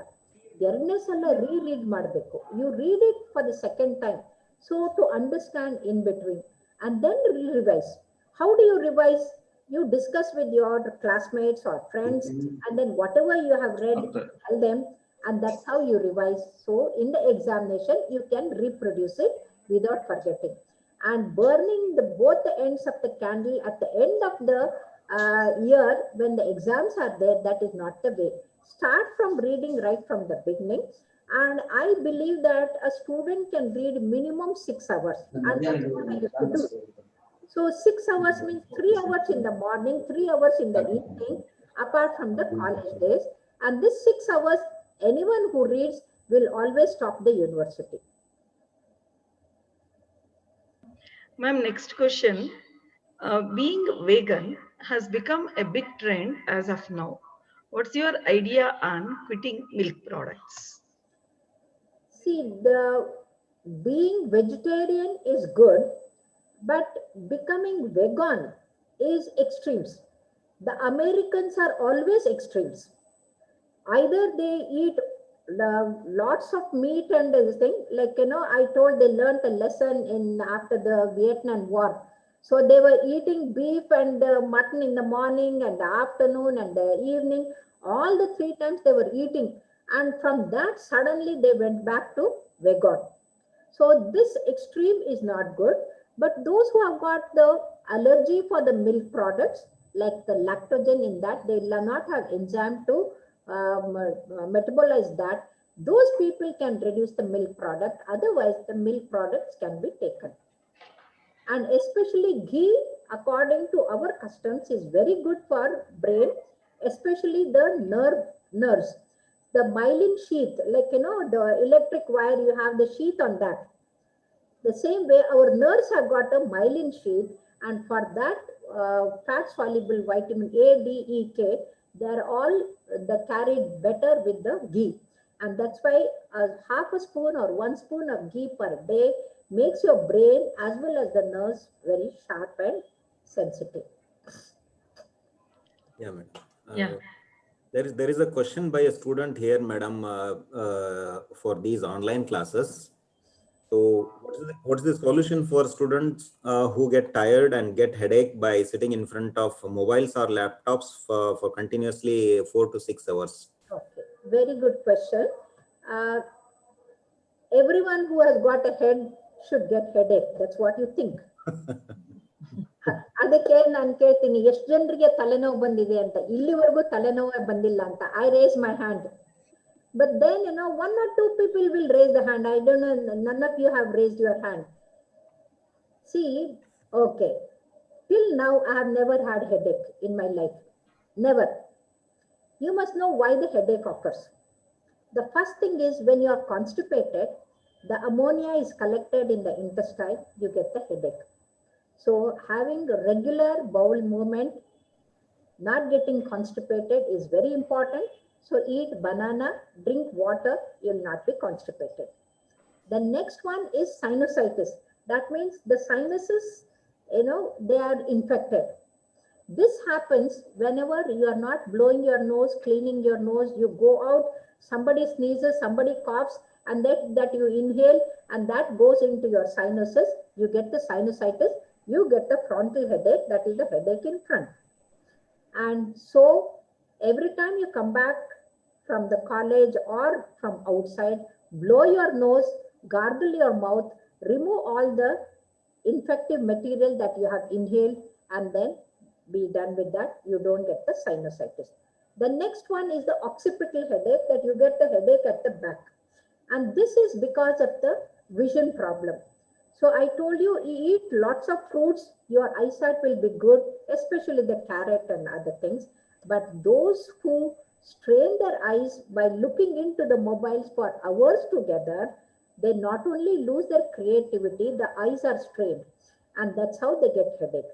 ಎರಡನೇ ಸಲ ರೀರೀಡ್ ಮಾಡಬೇಕು. You read it for the second time, so to understand in between, and then revise. How do you revise? You discuss with your classmates or friends, and then whatever you have read, tell them, and that's how you revise. So in the examination, you can reproduce it without forgetting. And burning both the ends of the candle at the end of the year when the exams are there, that is not the way. Start from reading right from the beginning. And I believe that a student can read minimum 6 hours. And that's what I used to do. So 6 hours means 3 hours in the morning, 3 hours in the evening, apart from the college days. And this 6 hours, anyone who reads will always top the university. Ma'am, next question. Being vegan has become a big trend as of now. What's your idea on quitting milk products? See, being vegetarian is good, but becoming vegan is extremes. The Americans are always extremes. Either they eat lots of meat and everything, like, I told they learned a lesson after the Vietnam War. So they were eating beef and mutton in the morning and the afternoon and the evening. All the 3 times they were eating. And from that, suddenly they went back to vegan. So this extreme is not good. But those who have got the allergy for the milk products, like the lactogen in that, they will not have enzyme to metabolize that. Those people can reduce the milk product. Otherwise, the milk products can be taken. And especially ghee, according to our customs, is very good for brain, especially the nerves. The myelin sheath, like, the electric wire, you have the sheath on that. The same way our nerves have got a myelin sheath, and for that fat soluble vitamin A, D, E, K, they're all carried better with the ghee. And that's why half a spoon or 1 spoon of ghee per day makes your brain as well as the nerves very sharp and sensitive. Yeah, madam. Yeah. There is a question by a student here, madam, for these online classes. So what's the solution for students who get tired and get headache by sitting in front of mobiles or laptops for continuously 4 to 6 hours? Okay, very good question. Everyone who has got a head should get headache. That's what you think. ಅದಕ್ಕೆ ನಾನು ಕೇಳ್ತೀನಿ, ಎಷ್ಟು ಜನರಿಗೆ ತಲೆನೋವು ಬಂದಿದೆ ಅಂತ. ಇಲ್ಲಿವರೆಗೂ ತಲೆನೋವು ಬಂದಿಲ್ಲ ಅಂತ. I raise my hand. But then, 1 or 2 people will raise the hand. I don't know, none of you have raised your hand. See, okay. Till now, I have never had headache in my life. Never. You must know why the headache occurs. The first thing is when you are constipated, the ammonia is collected in the intestine, you get the headache. So having a regular bowel movement, not getting constipated is very important. So eat banana, drink water, you'll not be constipated. The next one is sinusitis. That means the sinuses, they are infected. This happens whenever you are not blowing your nose, cleaning your nose, you go out, somebody sneezes, somebody coughs, and that you inhale, and that goes into your sinuses. You get the sinusitis, you get the frontal headache, that is the headache in front. And so every time you come back from the college or from outside, blow your nose, gargle your mouth, remove all the infective material that you have inhaled, and then be done with that. You don't get the sinusitis. The next one is the occipital headache, that you get the headache at the back. And this is because of the vision problem. So I told you, eat lots of fruits, your eyesight will be good, especially the carrot and other things. But those who strain their eyes by looking into the mobiles for hours together, they not only lose their creativity, the eyes are strained, and that's how they get headache.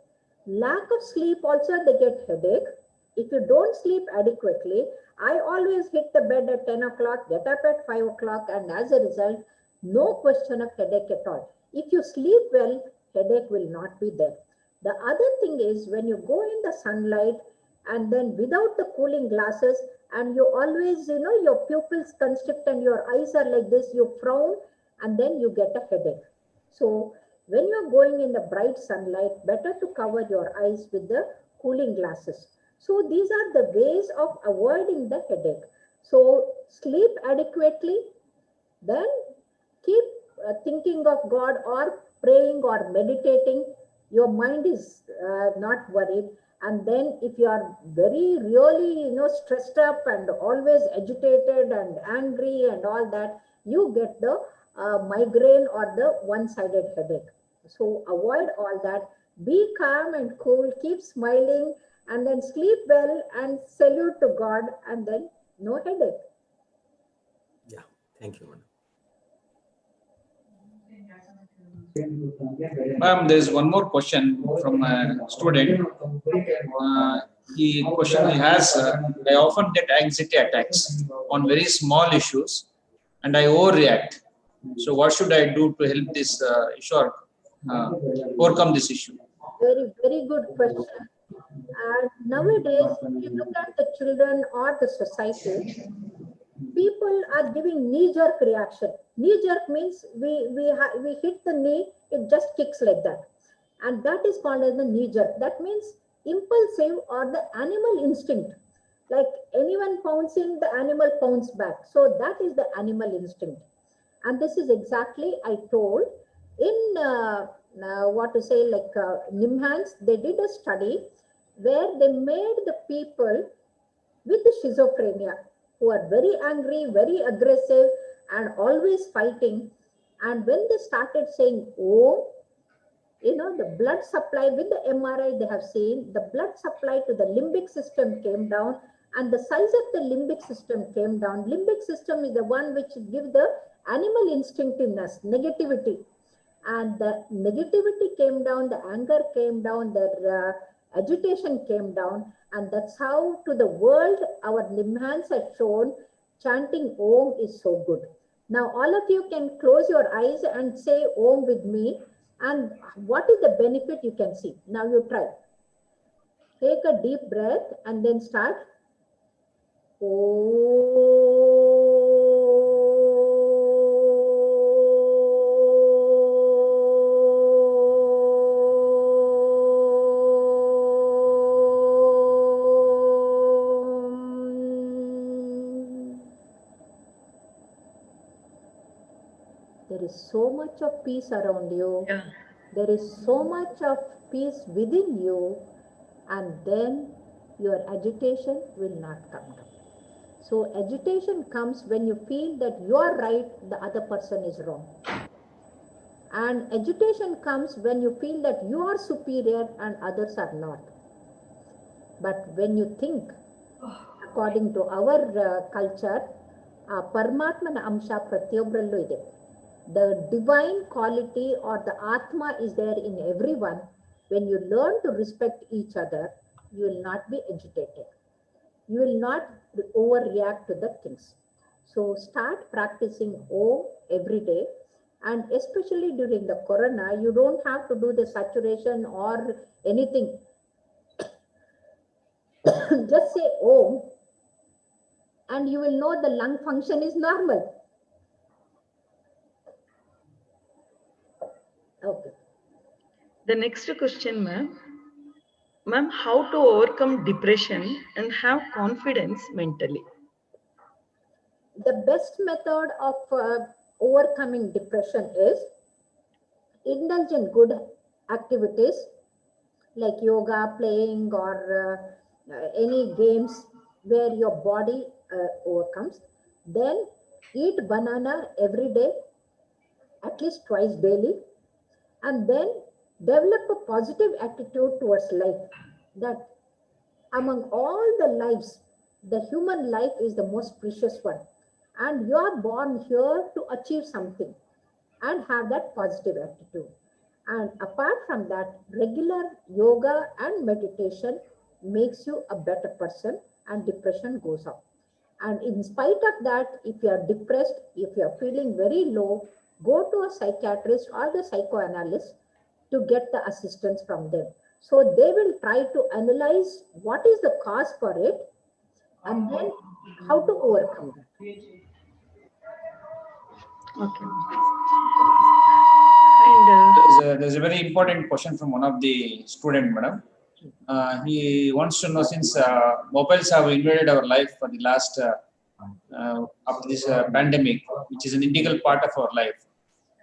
Lack of sleep also, they get headache. If you don't sleep adequately, I always hit the bed at 10 o'clock, get up at 5 o'clock, and as a result, no question of headache at all. If you sleep well, headache will not be there. The other thing is when you go in the sunlight and then without the cooling glasses, and you always, your pupils constrict and your eyes are like this, you frown and then you get a headache. So when you're going in the bright sunlight, better to cover your eyes with the cooling glasses. So these are the ways of avoiding the headache. So sleep adequately, then keep thinking of God or praying or meditating. Your mind is not worried. And then if you are very really, stressed up and always agitated and angry and all that, you get the migraine or the one-sided headache. So avoid all that. Be calm and cool, keep smiling, and then sleep well and salute to God, and then no headache. Yeah, thank you, madam. Ma'am, there is one more question from a student. The question he has, I often get anxiety attacks on very small issues and I overreact. So what should I do to help this issue or overcome this issue? Very, very good question. And nowadays, if you look at the children or the society, people are giving knee-jerk reaction. Knee-jerk means we hit the knee, it just kicks like that. And that is called as the knee-jerk. That means impulsive or the animal instinct. Like anyone pouncing, the animal pounce back. So that is the animal instinct. And this is exactly, I told, in NIMHANS, they did a study where they made the people with the schizophrenia who are very angry, very aggressive, and always fighting. And when they started saying, oh, the blood supply with the MRI, they have seen the blood supply to the limbic system came down and the size of the limbic system came down. Limbic system is the one which gives the animal instinct in us, negativity. And the negativity came down, the anger came down, the agitation came down. And that's how to the world our NIMHANS had shown chanting Om is so good. Now all of you can close your eyes and say Om with me. And what is the benefit you can see? Now you try. Take a deep breath and then start. There is so much of peace around you. Yeah. There is so much of peace within you, and then your agitation will not come down. So agitation comes when you feel that you are right, the other person is wrong. And agitation comes when you feel that you are superior and others are not. But when you think, according to our culture, Paramatmana Amsha Pratyobrallu ide. The divine quality or the Atma is there in everyone. When you learn to respect each other, you will not be agitated. You will not overreact to the things. So start practicing Om every day. And especially during the corona, you don't have to do the saturation or anything. Just say Om and you will know the lung function is normal. Okay. The next question, ma'am. Ma'am, how to overcome depression and have confidence mentally? The best method of overcoming depression is indulge in good activities like yoga, playing, or any games where your body overcomes. Then eat banana every day, at least twice daily, and then develop a positive attitude towards life, that among all the lives, the human life is the most precious one. And you are born here to achieve something and have that positive attitude. And apart from that, regular yoga and meditation makes you a better person and depression goes off. And in spite of that, if you are depressed, if you are feeling very low, go to a psychiatrist or the psychoanalyst to get the assistance from them. So they will try to analyze what is the cause for it and then how to overcome that. Okay. And there's a very important question from one of the student, madam. He wants to know, since mobiles have invaded our life for the last after this pandemic, which is an integral part of our life.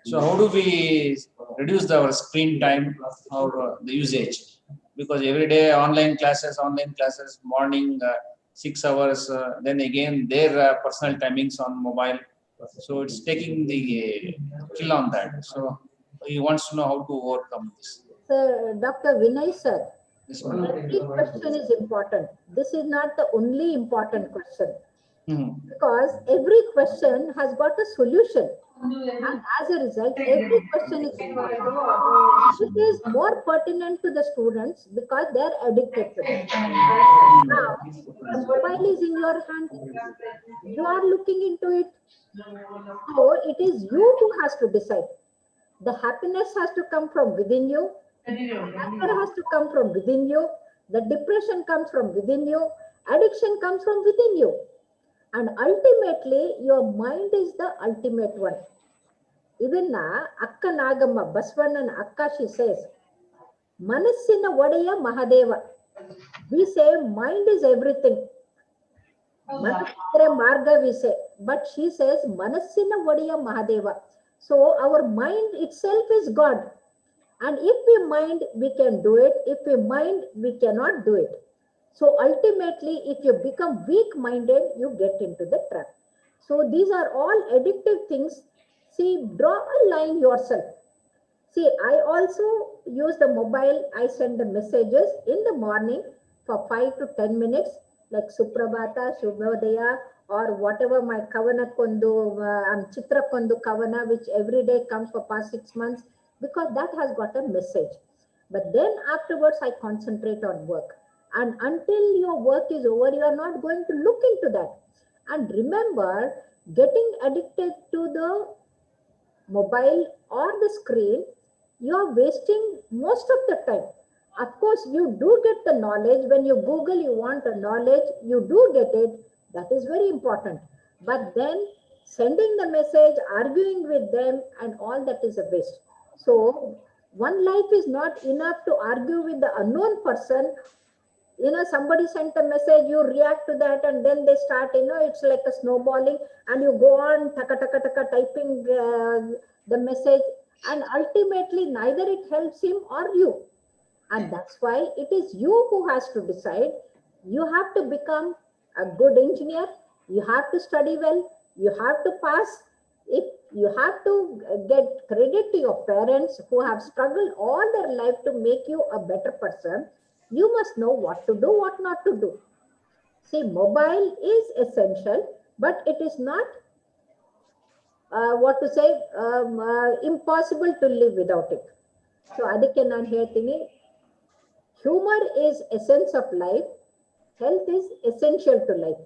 So how do we reduce our screen time or the usage? Because every day online classes, morning 6 hours, then again their personal timings on mobile. So it's taking the kill on that. So he wants to know how to overcome this. So, Dr. Vinay sir, every question is important. This is not the only important question. Because every question has got a solution. And as a result, every question is important. It is more pertinent to the students because they are addicted to it. Now, the mobile is in your hand. You are looking into it. So it is you who has to decide. The happiness has to come from within you. Anger has to come from within you. The depression comes from within you. Addiction comes from within you. And ultimately, your mind is the ultimate one. Idanna Akka Nagamma, Basvannana Akka, she says, Manassina Vadaya Mahadeva. We say mind is everything. Manassire Marga we say. But she says, Manassina Vadaya Mahadeva. So our mind itself is God. And if we mind, we can do it. If we mind, we cannot do it. So ultimately, if you become weak-minded, you get into the trap. So these are all addictive things. See, draw a line yourself. See, I also use the mobile. I send the messages in the morning for 5 to 10 minutes, like Suprabhata, Shubhodaya, or whatever my Kavana Kondu, Chitra Kondu Kavana, which every day comes for past 6 months, because that has got a message. But then afterwards, I concentrate on work. And until your work is over, you are not going to look into that. And remember, getting addicted to the mobile or the screen, you are wasting most of the time. Of course, you do get the knowledge. When you Google, you want the knowledge, you do get it. That is very important. But then sending the message, arguing with them, and all that is a waste. So one life is not enough to argue with the unknown person. Somebody sent a message, you react to that, and then they start, it's like a snowballing, and you go on taka typing the message, and ultimately neither it helps him or you. And that's why it is you who has to decide. You have to become a good engineer. You have to study well. You have to pass. If you have to get credit to your parents who have struggled all their life to make you a better person, you must know what to do, what not to do. See, mobile is essential, but it is not, impossible to live without it. So, adike naan ಹೇಳ್ತೀನಿ, humor is essence of life. Health is essential to life.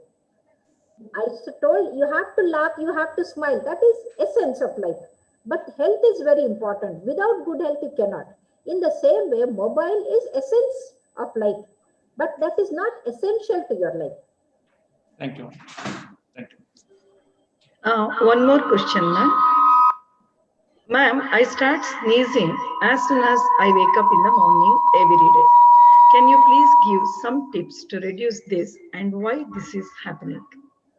I told you have to laugh, you have to smile. That is essence of life. But health is very important. Without good health, you cannot. In the same way, mobile is essence of life, but that is not essential to your life. Thank you. Thank you. One more question, ma'am. Ma'am, I start sneezing as soon as I wake up in the morning every day. Can you please give some tips to reduce this and why this is happening?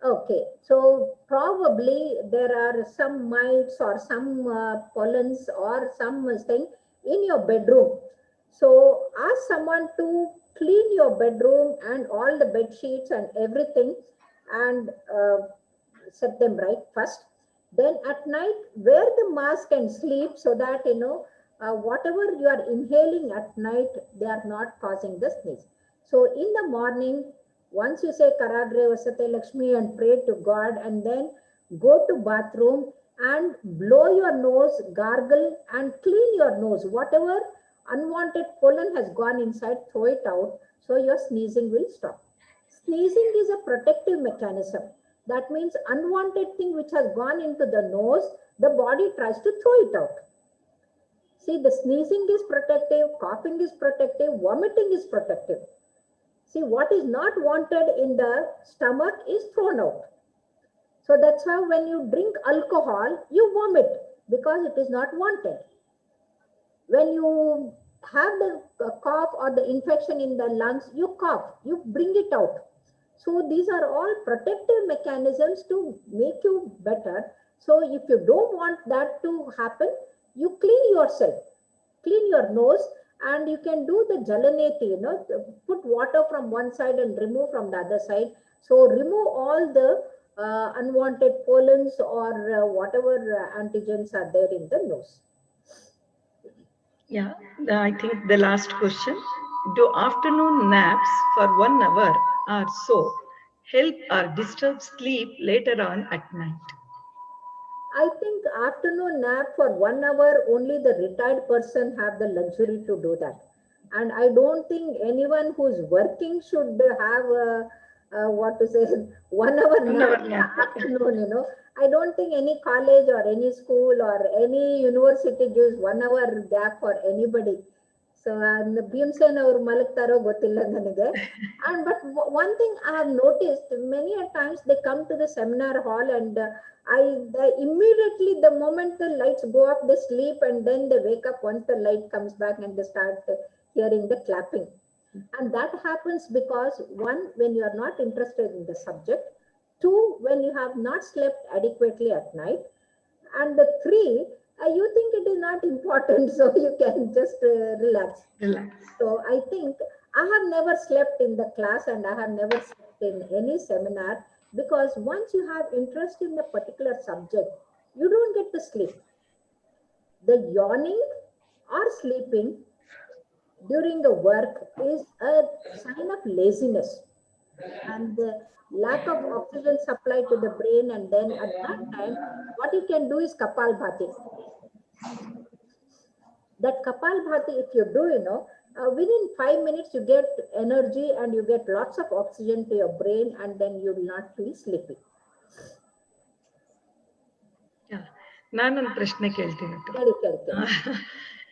Okay, so probably there are some mites or some pollens or something in your bedroom. So ask someone to clean your bedroom and all the bed sheets and everything, and set them right first. Then at night, wear the mask and sleep so that, whatever you are inhaling at night, they are not causing the sneeze. So in the morning, once you say Karagre Vasate Lakshmi and pray to God, and then go to bathroom and blow your nose, gargle and clean your nose. Whatever unwanted pollen has gone inside, throw it out, so your sneezing will stop. Sneezing is a protective mechanism. That means unwanted thing which has gone into the nose, the body tries to throw it out. See, the sneezing is protective, coughing is protective, vomiting is protective. See, what is not wanted in the stomach is thrown out. So that's how when you drink alcohol, you vomit because it is not wanted. When you have the cough or the infection in the lungs, you cough, you bring it out. So these are all protective mechanisms to make you better. So if you don't want that to happen, you clean yourself, clean your nose, and you can do the jalaneti, put water from one side and remove from the other side. So remove all the unwanted pollens or whatever antigens are there in the nose. Yeah, I think the last question. Do afternoon naps for 1 hour or so help or disturb sleep later on at night? I think afternoon nap for 1 hour, only the retired person have the luxury to do that. And I don't think anyone who's working should have a 1 hour nap in the afternoon, I don't think any college or any school or any university gives 1 hour gap for anybody. So Bhimsen ಅವರು ಮಲಗ್ತಾರೋ ಗೊತ್ತಿಲ್ಲ ನನಗೆ. And but one thing I have noticed, many a times they come to the seminar hall and they immediately, the moment the lights go off, they sleep and then they wake up once the light comes back and they start hearing the clapping. And that happens because one, when you are not interested in the subject, two, when you have not slept adequately at night, and the three, you think it is not important, so you can just relax. So I think I have never slept in the class and I have never slept in any seminar, because once you have interest in a particular subject, you don't get to sleep. The yawning or sleeping during the work is a sign of laziness and the lack of oxygen supply to the brain. And then at that time, what you can do is Kapalbhati. That Kapalbhati, if you do, within 5 minutes you get energy and you get lots of oxygen to your brain, and then you will not feel sleepy. ನಾನೊಂದು ಪ್ರಶ್ನೆ ಕೇಳ್ತೀನಿ.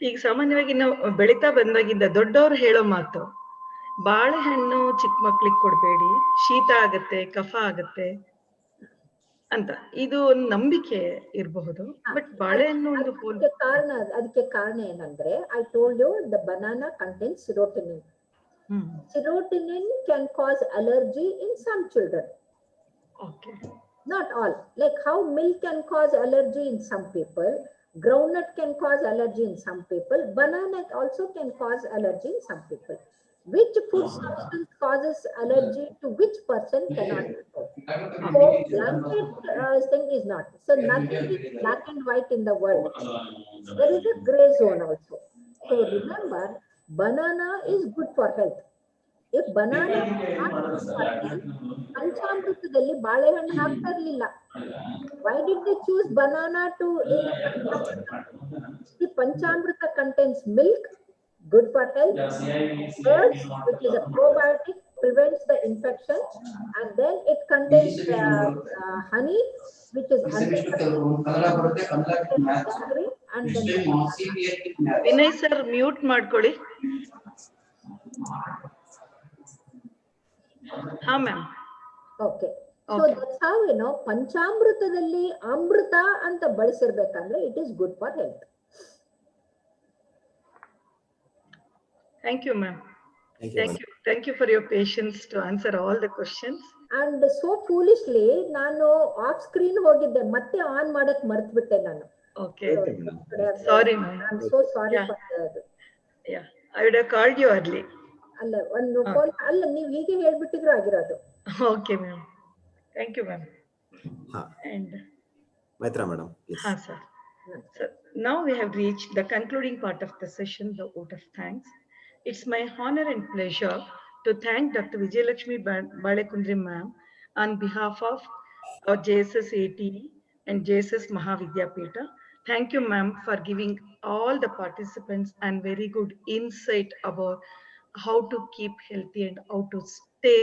ಈಗ ಸಾಮಾನ್ಯವಾಗಿ ನಾವು ಬೆಳೀತಾ ಬಂದಾಗಿಂದ ದೊಡ್ಡವರು ಹೇಳೋ ಮಾತು, ಬಾಳೆಹಣ್ಣು ಚಿಕ್ಕ ಮಕ್ಳಿಗೆ ಕೊಡ್ಬೇಡಿ, ಶೀತ ಆಗತ್ತೆ, ಕಫ ಆಗತ್ತೆ ಅಂತ. ಇದು ಒಂದು ನಂಬಿಕೆ ಇರಬಹುದು, ಬಟ್ ಬಾಳೆಹಣ್ಣು ಒಂದು ಅದಕ್ಕೆ ಕಾರಣ ಏನಂದ್ರೆ, I told you the banana contains serotonin. Serotonin can cause allergy in some children. Okay. Not all. Like how milk can cause allergy in some people, groundnut can cause allergy in some people, banana also can cause allergy in some people. Which food substance causes allergy to which person cannot be told. So blanket thing is not. So nothing is black and white in the world. There is a gray zone also. So remember, banana is good for health. If banana is not good for health, Panchamritadalli balehannu ಹಾಕ್ತಾ ಇರಲಿಲ್ಲ. Why did they choose banana to in the Panchamrita? The Panchamrita contains milk, good for health, curds, which is a probiotic, prevents the infection, and then it contains honey, which is Dietary, and then Vinay sir mute ಮಾಡ್ಕೊಳ್ಳಿ. ಹಾ ma'am. Okay. So that's how, Panchamritadalli Amrita ಅಂತ ಬಳಸಿರ್ಬೇಕಂದ್ರೆ it is good for health. Thank you, ma'am. Thank you for your patience to answer all the questions. And so foolishly, ನಾನು off screen ಹೋಗಿದ್ದೆ, ಮತ್ತೆ on ಮಾಡಕ್ ಮರ್ತ್ಬಿಟ್ಟೆ ನಾನು. Okay. Sorry, ma'am. I'm so sorry for that. Yeah, I would have called you early. ಅಲ್ಲ, ಒಂದು phone ಅಲ್ಲ, ನೀವು ಹೀಗೆ ಹೇಳ್ಬಿಟ್ಟಿದ್ರು ಆಗಿರೋದು. Okay, ma'am. Thank you, ma'am. And Maitra madam. Yes. Sir. So now we have reached the concluding part of the session, the vote of thanks. It's my honor and pleasure to thank Dr. Vijayalakshmi Balekundri ma'am on behalf of our JSS AT and JSS Mahavidyapita. Thank you, ma'am, for giving all the participants and very good insight about how to keep healthy and how to stay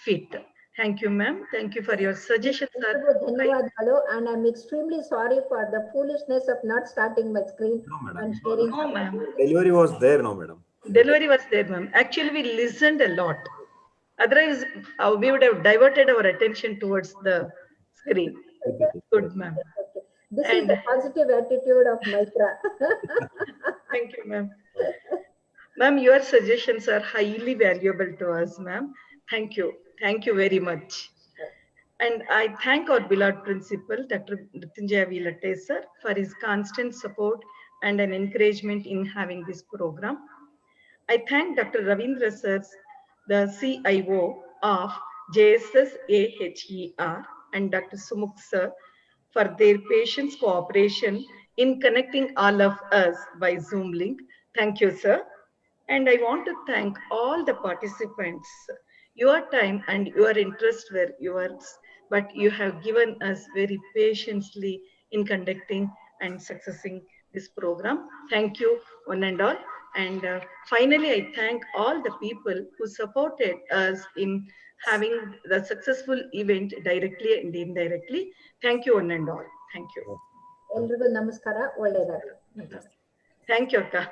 fit. Thank you, ma'am. Thank you for your suggestions, sir. ಧನ್ಯವಾದಗಳು. And I'm extremely sorry for the foolishness of not starting my screen No, madam. and sharing. No, ma'am. Delivery was there, no, madam. Delivery was there, ma'am. Actually, we listened a lot. Otherwise, we would have diverted our attention towards the screen. Good, ma'am. Okay. This is the positive attitude of Maitra. Thank you, ma'am. Ma'am, your suggestions are highly valuable to us, ma'am. Thank you. Thank you very much. And I thank our beloved principal, Dr. Mrityunjaya V. Latte, sir, for his constant support and an encouragement in having this program. I thank Dr. Ravindra sir, the CIO of JSS AHER, and Dr. Sumukh sir for their patient cooperation in connecting all of us by Zoom link. Thank you, sir. And I want to thank all the participants. Your time and your interest were yours, but you have given us very patiently in conducting and successing this program. Thank you, one and all. And finally, I thank all the people who supported us in having the successful event directly and indirectly. Thank you, one and all. Thank you. ಎಲ್ರಿಗೂ ನಮಸ್ಕಾರ. ಒಳ್ಳೆಯದಾಗಲಿ. Thank you, Akka.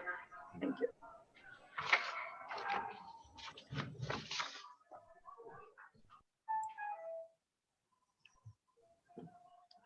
Thank you.